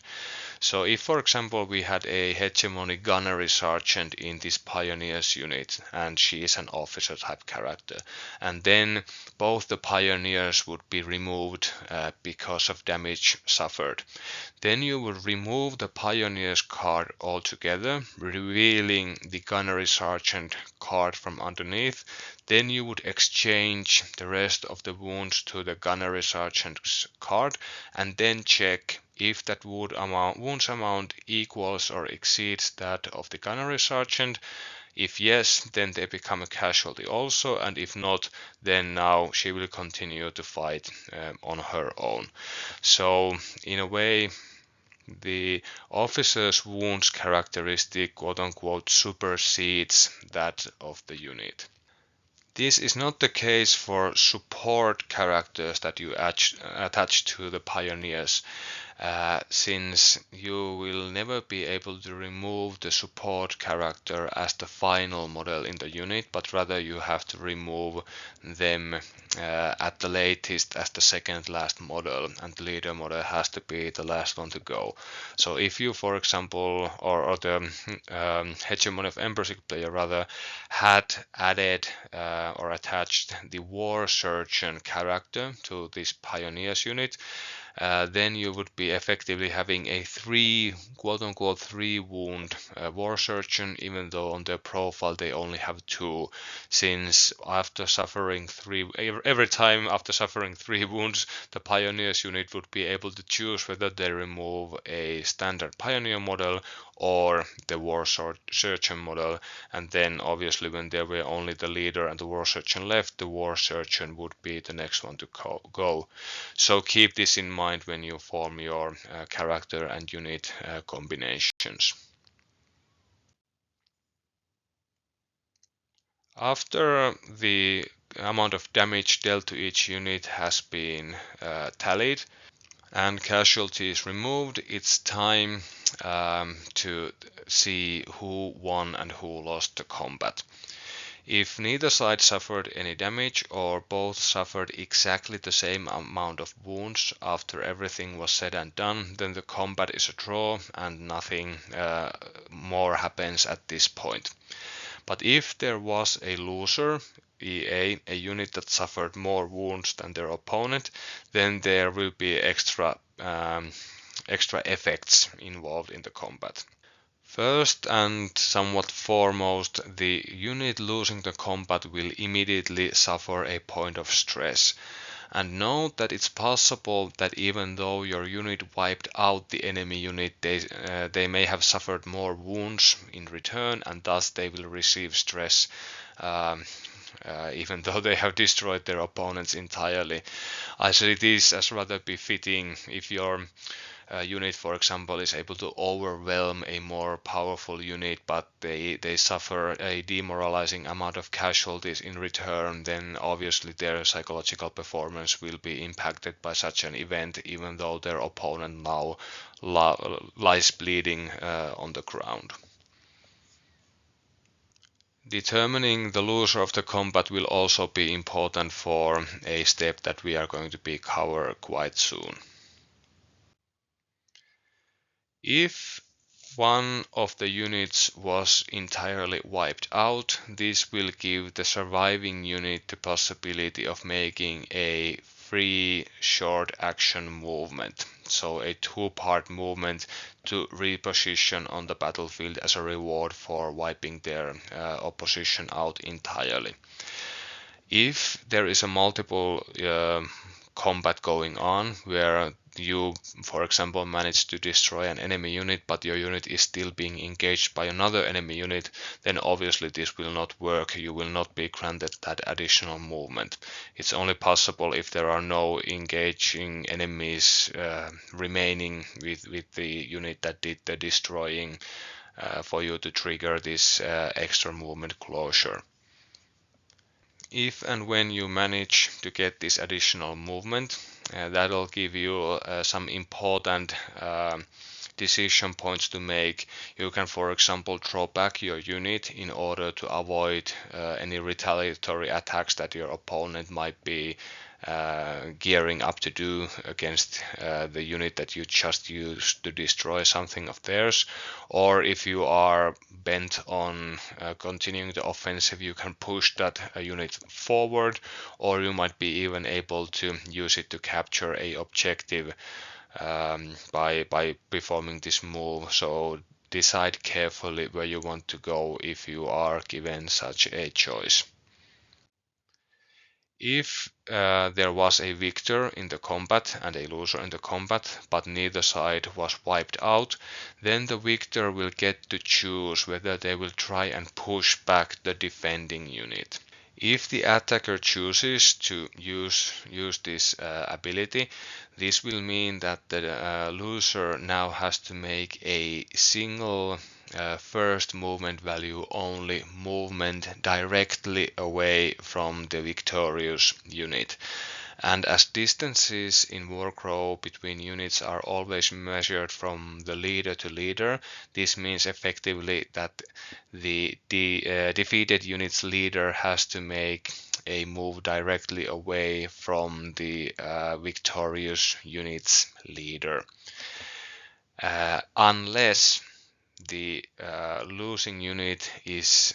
So if, for example, we had a hegemony gunnery sergeant in this pioneers unit, and she is an officer type character, and then both the pioneers would be removed because of damage suffered, then you would remove the pioneers card altogether, revealing the gunnery sergeant card from underneath. Then you would exchange the rest of the wounds to the gunnery sergeant's card, and then check if that wounds amount equals or exceeds that of the gunnery sergeant. If yes, then they become a casualty also, and if not, then now she will continue to fight on her own. So in a way, the officer's wounds characteristic quote-unquote supersedes that of the unit. This is not the case for support characters that you attach to the pioneers, since you will never be able to remove the support character as the final model in the unit, but rather you have to remove them at the latest as the second last model, and the leader model has to be the last one to go. So if you, for example, or the Hegemony of Emperorship player rather, had added or attached the war surgeon character to this pioneers unit, then you would be effectively having a quote-unquote three wound war surgeon, even though on their profile they only have two, since after suffering every time after suffering three wounds, the pioneers unit would be able to choose whether they remove a standard pioneer model or the war surgeon model, and then obviously when there were only the leader and the war surgeon left, the war surgeon would be the next one to go. So keep this in mind when you form your character and unit combinations. After the amount of damage dealt to each unit has been tallied and casualties removed, it's time to see who won and who lost the combat. If neither side suffered any damage, or both suffered exactly the same amount of wounds after everything was said and done, then the combat is a draw and nothing more happens at this point. But if there was a loser, EA, a unit that suffered more wounds than their opponent, then there will be extra effects involved in the combat. First and somewhat foremost, the unit losing the combat will immediately suffer a point of stress. And note that it's possible that even though your unit wiped out the enemy unit, they may have suffered more wounds in return, and thus they will receive stress even though they have destroyed their opponents entirely. I see this as rather befitting if your unit, for example, is able to overwhelm a more powerful unit, but they suffer a demoralizing amount of casualties in return, then obviously their psychological performance will be impacted by such an event, even though their opponent now lies bleeding on the ground. Determining the loser of the combat will also be important for a step that we are going to be cover quite soon. If one of the units was entirely wiped out, this will give the surviving unit the possibility of making a free short action movement, so a two-part movement to reposition on the battlefield as a reward for wiping their opposition out entirely. If there is a multiple combat going on where you, for example, manage to destroy an enemy unit, but your unit is still being engaged by another enemy unit, then obviously this will not work. You will not be granted that additional movement. It's only possible if there are no engaging enemies remaining with the unit that did the destroying for you to trigger this extra movement closure. If and when you manage to get this additional movement, that'll give you some important decision points to make. You can, for example, draw back your unit in order to avoid any retaliatory attacks that your opponent might be gearing up to do against the unit that you just used to destroy something of theirs. Or if you are bent on continuing the offensive, you can push that unit forward, or you might be even able to use it to capture a objective by performing this move. So decide carefully where you want to go if you are given such a choice. If there was a victor in the combat and a loser in the combat, but neither side was wiped out, then the victor will get to choose whether they will try and push back the defending unit. If the attacker chooses to use this ability, this will mean that the loser now has to make a single first movement value only movement directly away from the victorious unit. And as distances in Warcrow between units are always measured from the leader to leader, this means effectively that the defeated unit's leader has to make a move directly away from the victorious unit's leader. Unless the losing unit is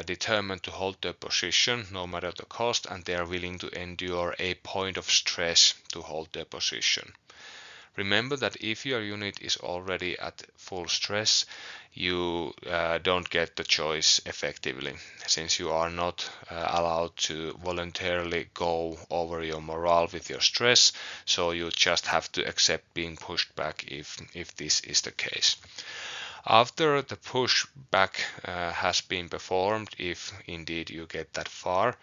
determined to hold their position no matter the cost, and they are willing to endure a point of stress to hold their position. Remember that if your unit is already at full stress, you don't get the choice effectively, since you are not allowed to voluntarily go over your morale with your stress, so you just have to accept being pushed back if this is the case. After the pushback has been performed, if indeed you get that far,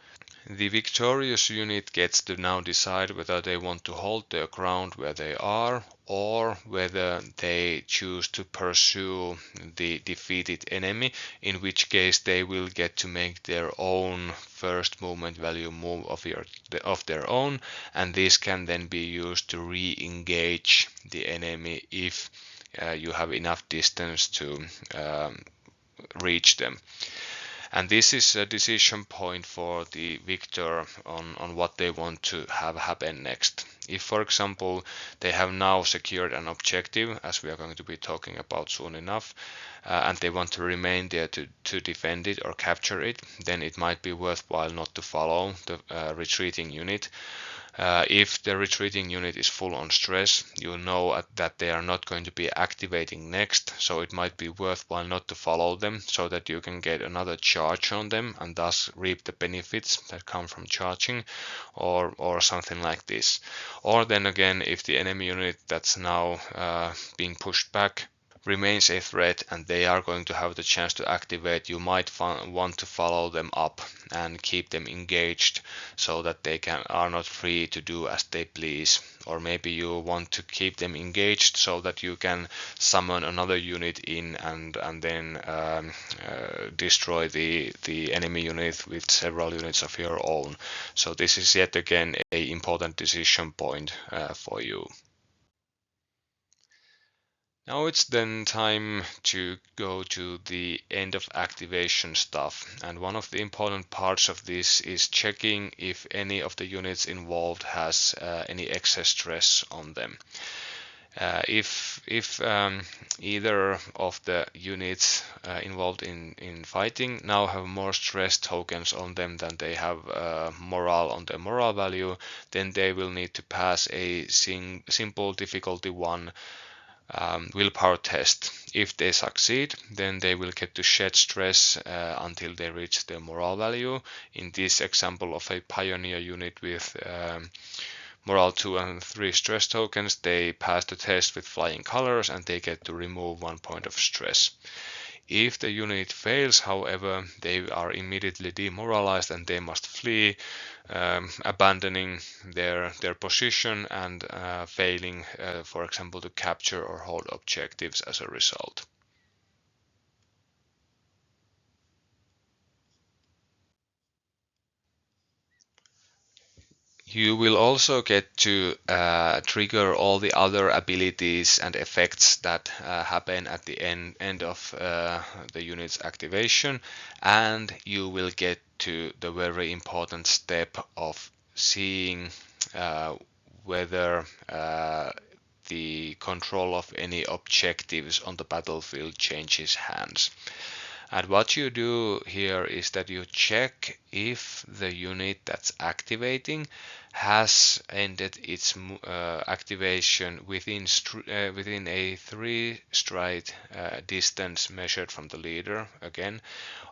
the victorious unit gets to now decide whether they want to hold their ground where they are, or whether they choose to pursue the defeated enemy, in which case they will get to make their own first movement value move of their own, and this can then be used to re-engage the enemy if you have enough distance to reach them. And this is a decision point for the victor on what they want to have happen next. If, for example, they have now secured an objective, as we are going to be talking about soon enough, and they want to remain there to defend it or capture it, then it might be worthwhile not to follow the retreating unit. If the retreating unit is full on stress, you know that they are not going to be activating next, so it might be worthwhile not to follow them so that you can get another charge on them and thus reap the benefits that come from charging, or something like this. Or then again, if the enemy unit that's now being pushed back remains a threat and they are going to have the chance to activate, you might want to follow them up and keep them engaged so that they are not free to do as they please. Or maybe you want to keep them engaged so that you can summon another unit in and then destroy the enemy unit with several units of your own. So this is yet again an important decision point for you. Now it's then time to go to the end of activation stuff, and one of the important parts of this is checking if any of the units involved has any excess stress on them. If either of the units involved in fighting now have more stress tokens on them than they have morale on their morale value, then they will need to pass a simple difficulty 1 willpower test. If they succeed, then they will get to shed stress until they reach their morale value. In this example of a pioneer unit with Morale 2 and 3 stress tokens, they pass the test with flying colors and they get to remove 1 point of stress. If the unit fails, however, they are immediately demoralized and they must flee, abandoning their position and failing, for example, to capture or hold objectives as a result. You will also get to trigger all the other abilities and effects that happen at the end of the unit's activation, and you will get to the very important step of seeing whether the control of any objectives on the battlefield changes hands. And what you do here is that you check if the unit that's activating has ended its activation within a 3 stride distance measured from the leader, again,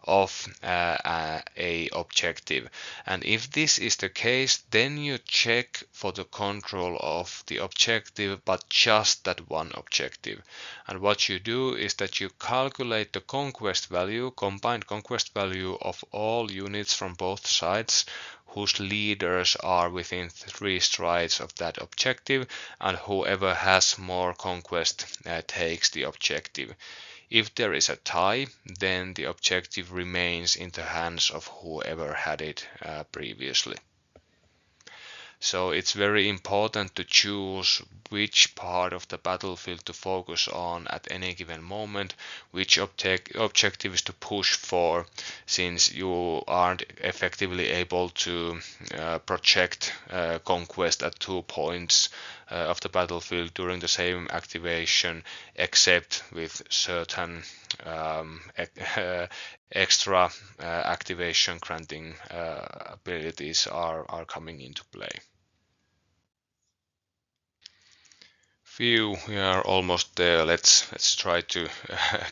of a objective. And if this is the case, then you check for the control of the objective, but just that one objective. And what you do is that you calculate the conquest value, combined conquest value of all units from both sides whose leaders are within 3 strides of that objective, and whoever has more conquest takes the objective. If there is a tie, then the objective remains in the hands of whoever had it previously. So it's very important to choose which part of the battlefield to focus on at any given moment, which objectives to push for, since you aren't effectively able to project conquest at 2 points of the battlefield during the same activation, except with certain extra activation granting abilities are coming into play. Phew, we are almost there. Let's try to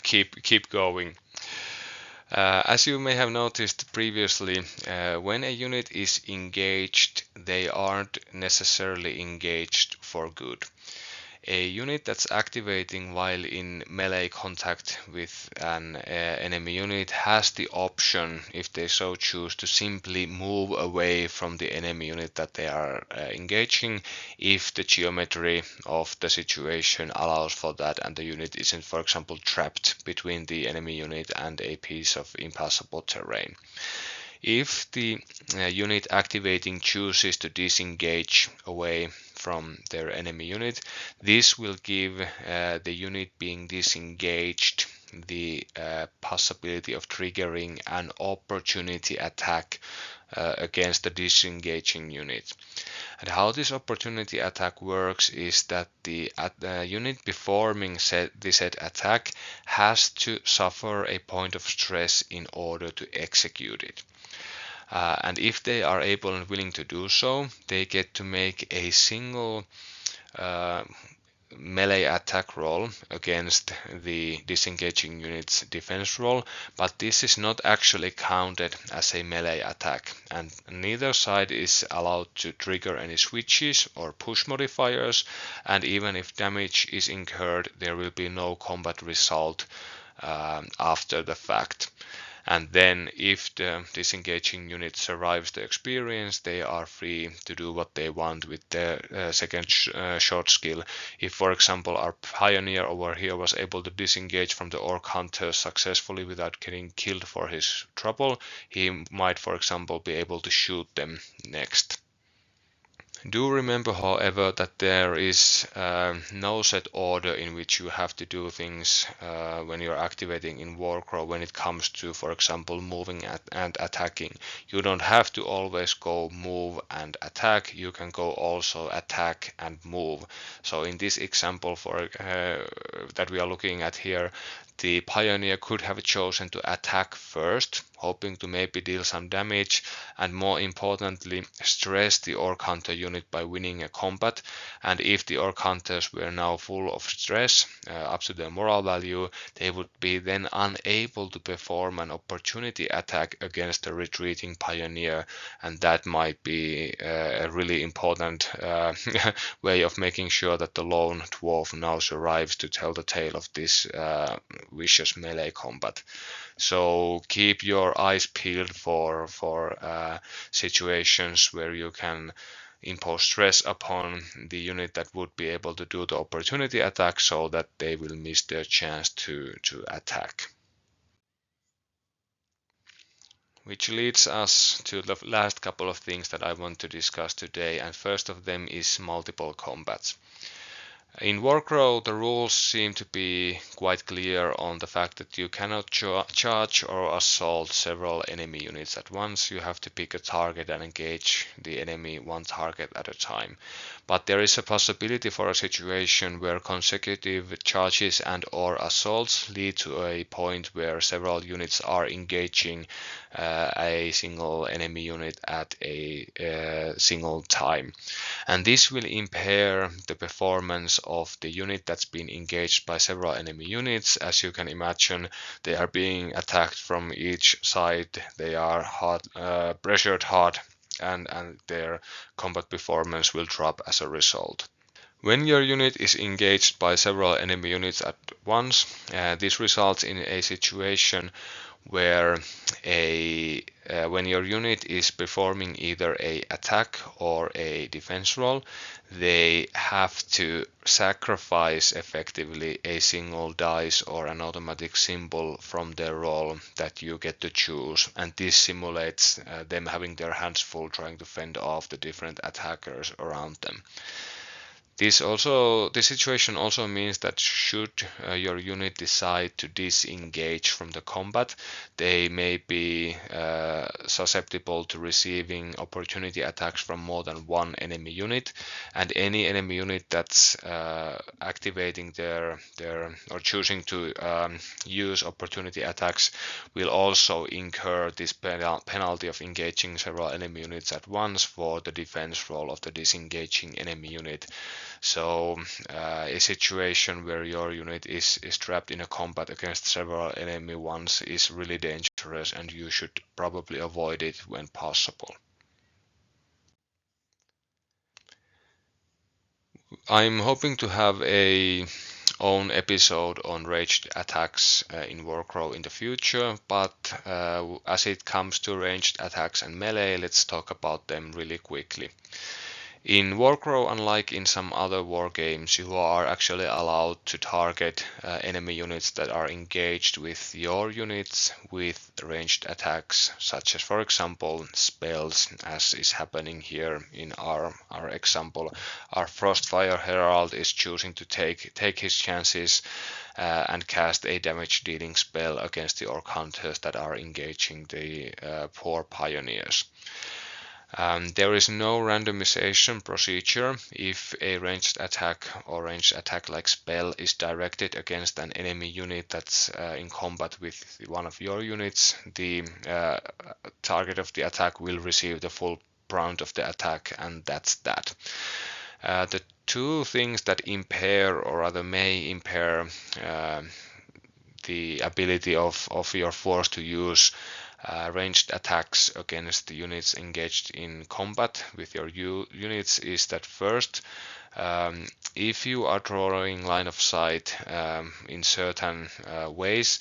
keep going. As you may have noticed previously, when a unit is engaged, they aren't necessarily engaged for good. A unit that's activating while in melee contact with an enemy unit has the option, if they so choose, to simply move away from the enemy unit that they are engaging, if the geometry of the situation allows for that and the unit isn't, for example, trapped between the enemy unit and a piece of impassable terrain. If the unit activating chooses to disengage away from their enemy unit, this will give the unit being disengaged the possibility of triggering an opportunity attack against the disengaging unit. And how this opportunity attack works is that the unit performing the said attack has to suffer a point of stress in order to execute it. And if they are able and willing to do so, they get to make a single melee attack roll against the disengaging unit's defense roll, but this is not actually counted as a melee attack, and neither side is allowed to trigger any switches or push modifiers, and even if damage is incurred, there will be no combat result after the fact. And then if the disengaging unit survives the experience, they are free to do what they want with their second short skill. If, for example, our pioneer over here was able to disengage from the orc hunters successfully without getting killed for his trouble, he might, for example, be able to shoot them next. Do remember, however, that there is no set order in which you have to do things when you're activating in Warcrow when it comes to, for example, moving and attacking. You don't have to always go move and attack. You can go also attack and move. So in this example that we are looking at here, the Pioneer could have chosen to attack first, hoping to maybe deal some damage and more importantly stress the Orc Hunter unit by winning a combat, and if the Orc Hunters were now full of stress up to their moral value, they would be then unable to perform an opportunity attack against a retreating Pioneer, and that might be a really important way of making sure that the lone dwarf now survives to tell the tale of this vicious melee combat. So keep your eyes peeled for situations where you can impose stress upon the unit that would be able to do the opportunity attack so that they will miss their chance to attack. Which leads us to the last couple of things that I want to discuss today, and first of them is multiple combats. In Warcrow, the rules seem to be quite clear on the fact that you cannot charge or assault several enemy units at once. You have to pick a target and engage the enemy one target at a time. But there is a possibility for a situation where consecutive charges and or assaults lead to a point where several units are engaging a single enemy unit at a single time. And this will impair the performance of the unit that's been engaged by several enemy units. As you can imagine, they are being attacked from each side. They are pressured hard, and their combat performance will drop as a result. When your unit is engaged by several enemy units at once, this results in a situation where when your unit is performing either a attack or a defense roll, they have to sacrifice effectively a single dice or an automatic symbol from their roll that you get to choose, and this simulates them having their hands full trying to fend off the different attackers around them. This situation also means that should your unit decide to disengage from the combat, they may be susceptible to receiving opportunity attacks from more than one enemy unit, and any enemy unit that's activating their or choosing to use opportunity attacks will also incur this penalty of engaging several enemy units at once for the defense roll of the disengaging enemy unit. So a situation where your unit is trapped in a combat against several enemy ones is really dangerous, and you should probably avoid it when possible. I'm hoping to have a own episode on ranged attacks in Warcrow in the future, but as it comes to ranged attacks and melee, let's talk about them really quickly. In Warcrow, unlike in some other war games, you are actually allowed to target enemy units that are engaged with your units with ranged attacks, such as, for example, spells, as is happening here in our example. Our Frostfire Herald is choosing to take his chances and cast a damage-dealing spell against the Orc Hunters that are engaging the poor Pioneers. There is no randomization procedure if a ranged attack or ranged attack like spell is directed against an enemy unit that's in combat with one of your units. The target of the attack will receive the full brunt of the attack, and that's that. The two things that impair or rather may impair the ability of your force to use ranged attacks against the units engaged in combat with your units is that first, if you are drawing line of sight in certain ways,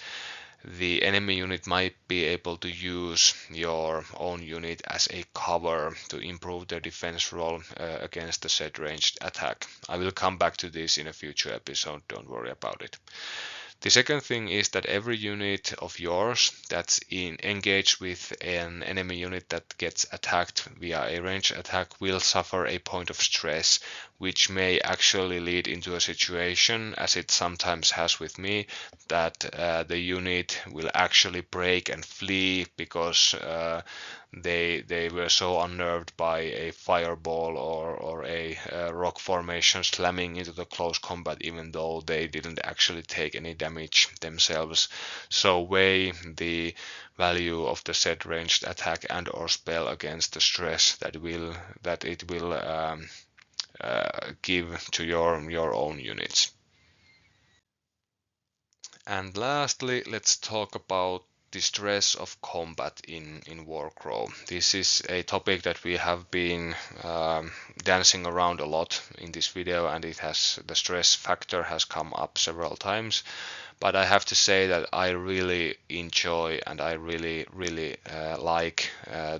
the enemy unit might be able to use your own unit as a cover to improve their defense roll against the said ranged attack. I will come back to this in a future episode, don't worry about it. The second thing is that every unit of yours that's engaged with an enemy unit that gets attacked via a ranged attack will suffer a point of stress, which may actually lead into a situation, as it sometimes has with me, that the unit will actually break and flee because they were so unnerved by a fireball or a rock formation slamming into the close combat, even though they didn't actually take any damage themselves. So weigh the value of the set ranged attack and or spell against the stress that it will give to your own units. And lastly, let's talk about the stress of combat in Warcrow. This is a topic that we have been dancing around a lot in this video, and the stress factor has come up several times. But I have to say that I really enjoy and I really like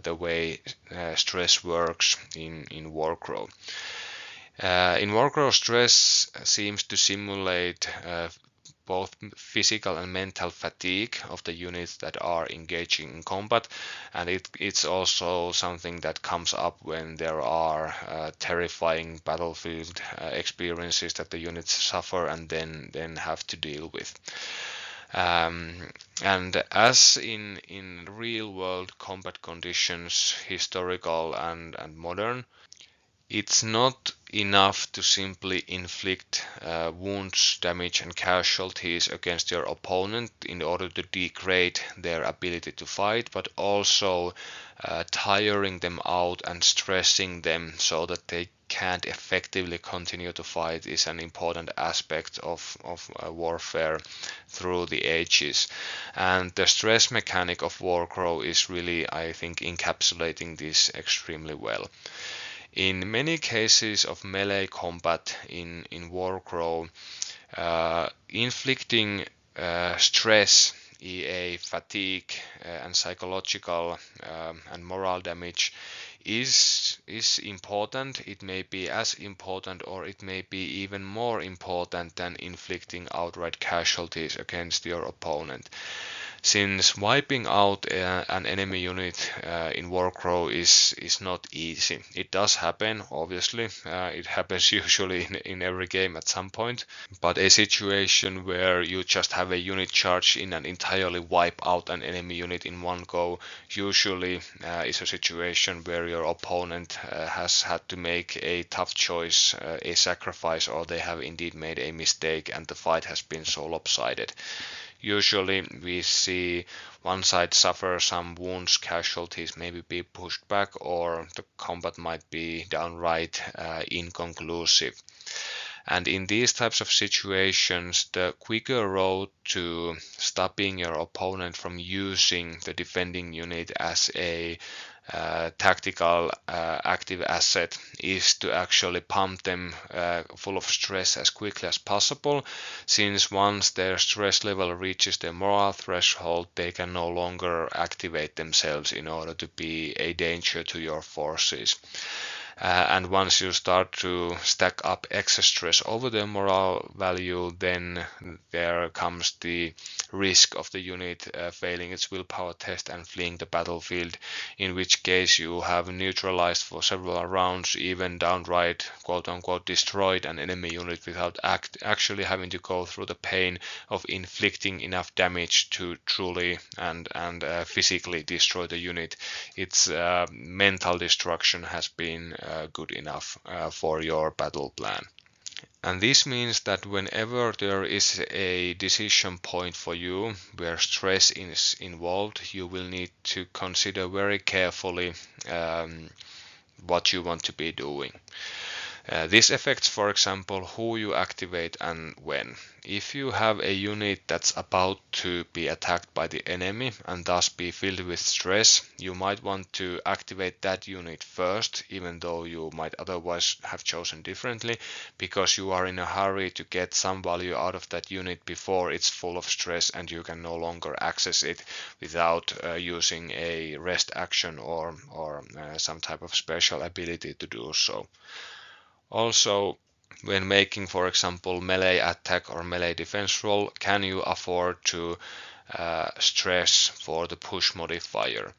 the way stress works in Warcrow. In Warcrow, stress seems to simulate both physical and mental fatigue of the units that are engaging in combat, and it's also something that comes up when there are terrifying battlefield experiences that the units suffer and then have to deal with. And as in real world combat conditions, historical and modern, it's not enough to simply inflict wounds, damage, and casualties against your opponent in order to degrade their ability to fight, but also tiring them out and stressing them so that they can't effectively continue to fight is an important aspect of warfare through the ages. And the stress mechanic of Warcrow is really, I think, encapsulating this extremely well. In many cases of melee combat in Warcrow, inflicting stress, EA, fatigue, and psychological and moral damage is important. It may be as important, or it may be even more important than inflicting outright casualties against your opponent. Since wiping out an enemy unit in Warcrow is not easy. It does happen, obviously. It happens usually in every game at some point. But a situation where you just have a unit charge in and entirely wipe out an enemy unit in one go usually is a situation where your opponent has had to make a tough choice, a sacrifice, or they have indeed made a mistake and the fight has been so lopsided. Usually we see one side suffer some wounds, casualties, maybe be pushed back, or the combat might be downright inconclusive. And in these types of situations, the quicker road to stopping your opponent from using the defending unit as a tactical active asset is to actually pump them full of stress as quickly as possible, since once their stress level reaches their moral threshold, they can no longer activate themselves in order to be a danger to your forces. And once you start to stack up excess stress over the moral value, then there comes the risk of the unit failing its willpower test and fleeing the battlefield, in which case you have neutralized for several rounds, even downright quote-unquote destroyed an enemy unit without actually having to go through the pain of inflicting enough damage to truly and physically destroy the unit. Its mental destruction has been good enough for your battle plan. And this means that whenever there is a decision point for you where stress is involved, you will need to consider very carefully what you want to be doing. This affects, for example, who you activate and when. If you have a unit that's about to be attacked by the enemy and thus be filled with stress, you might want to activate that unit first, even though you might otherwise have chosen differently, because you are in a hurry to get some value out of that unit before it's full of stress and you can no longer access it without using a rest action or some type of special ability to do so. Also, when making, for example, melee attack or melee defense roll, can you afford to stress for the push modifier?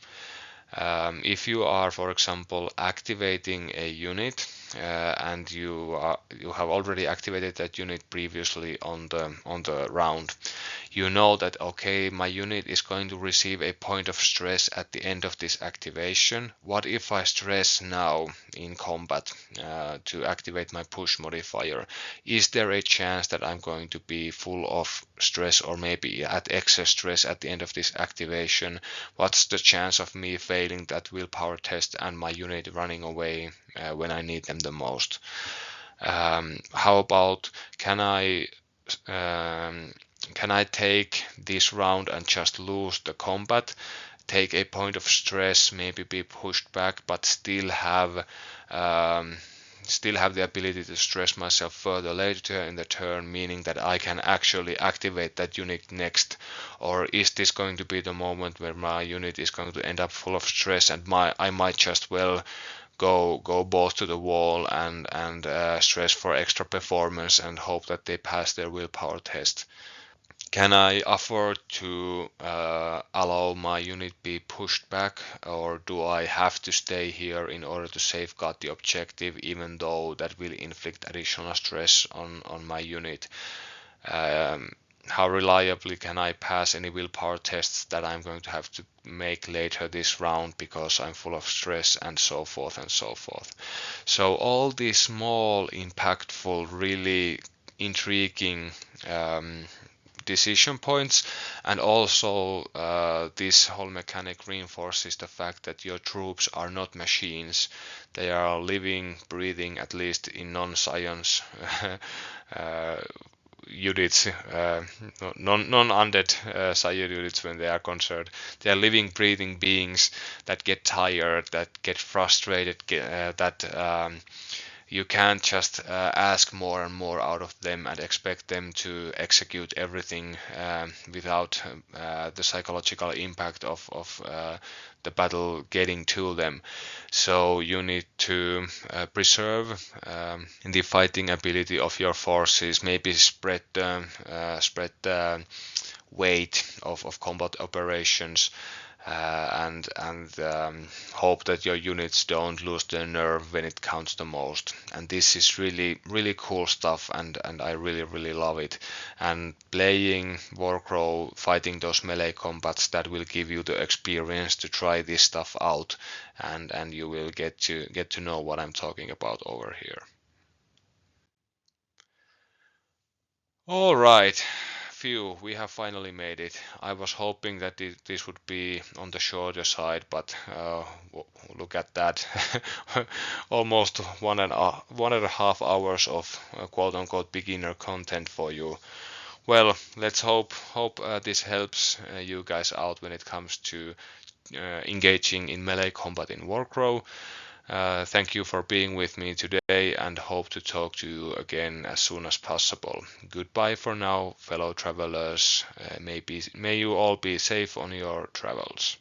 If you are, for example, activating a unit and you have already activated that unit previously on the round, you know that okay, my unit is going to receive a point of stress at the end of this activation. What if I stress now in combat to activate my push modifier? Is there a chance that I'm going to be full of stress or maybe at excess stress at the end of this activation? What's the chance of me failing that willpower test and my unit running away when I need them the most? How about um, can I take this round and just lose the combat, take a point of stress, maybe be pushed back, but still have the ability to stress myself further later in the turn, meaning that I can actually activate that unit next? Or is this going to be the moment where my unit is going to end up full of stress and I might just well go balls to the wall and stress for extra performance and hope that they pass their willpower test? Can I afford to allow my unit be pushed back, or do I have to stay here in order to safeguard the objective, even though that will inflict additional stress on my unit? How reliably can I pass any willpower tests that I'm going to have to make later this round because I'm full of stress, and so forth and so forth. So all these small, impactful, really intriguing decision points, and also this whole mechanic reinforces the fact that your troops are not machines. They are living, breathing, at least in non-science uh, units, non-undead Sayed units when they are concerned. They are living, breathing beings that get tired, that get frustrated, that you can't just ask more and more out of them and expect them to execute everything without the psychological impact of the battle getting to them. So you need to preserve the fighting ability of your forces, maybe spread the weight of combat operations, and hope that your units don't lose their nerve when it counts the most. And this is really cool stuff, and I really love it. And playing Warcrow, fighting those melee combats, that will give you the experience to try this stuff out, and you will get to know what I'm talking about over here. All right, phew, we have finally made it. I was hoping that this would be on the shorter side, but look at that. Almost 1.5 hours of quote-unquote beginner content for you. Well, let's hope this helps you guys out when it comes to engaging in melee combat in Warcrow. Thank you for being with me today, and hope to talk to you again as soon as possible. Goodbye for now, fellow travelers. May you all be safe on your travels.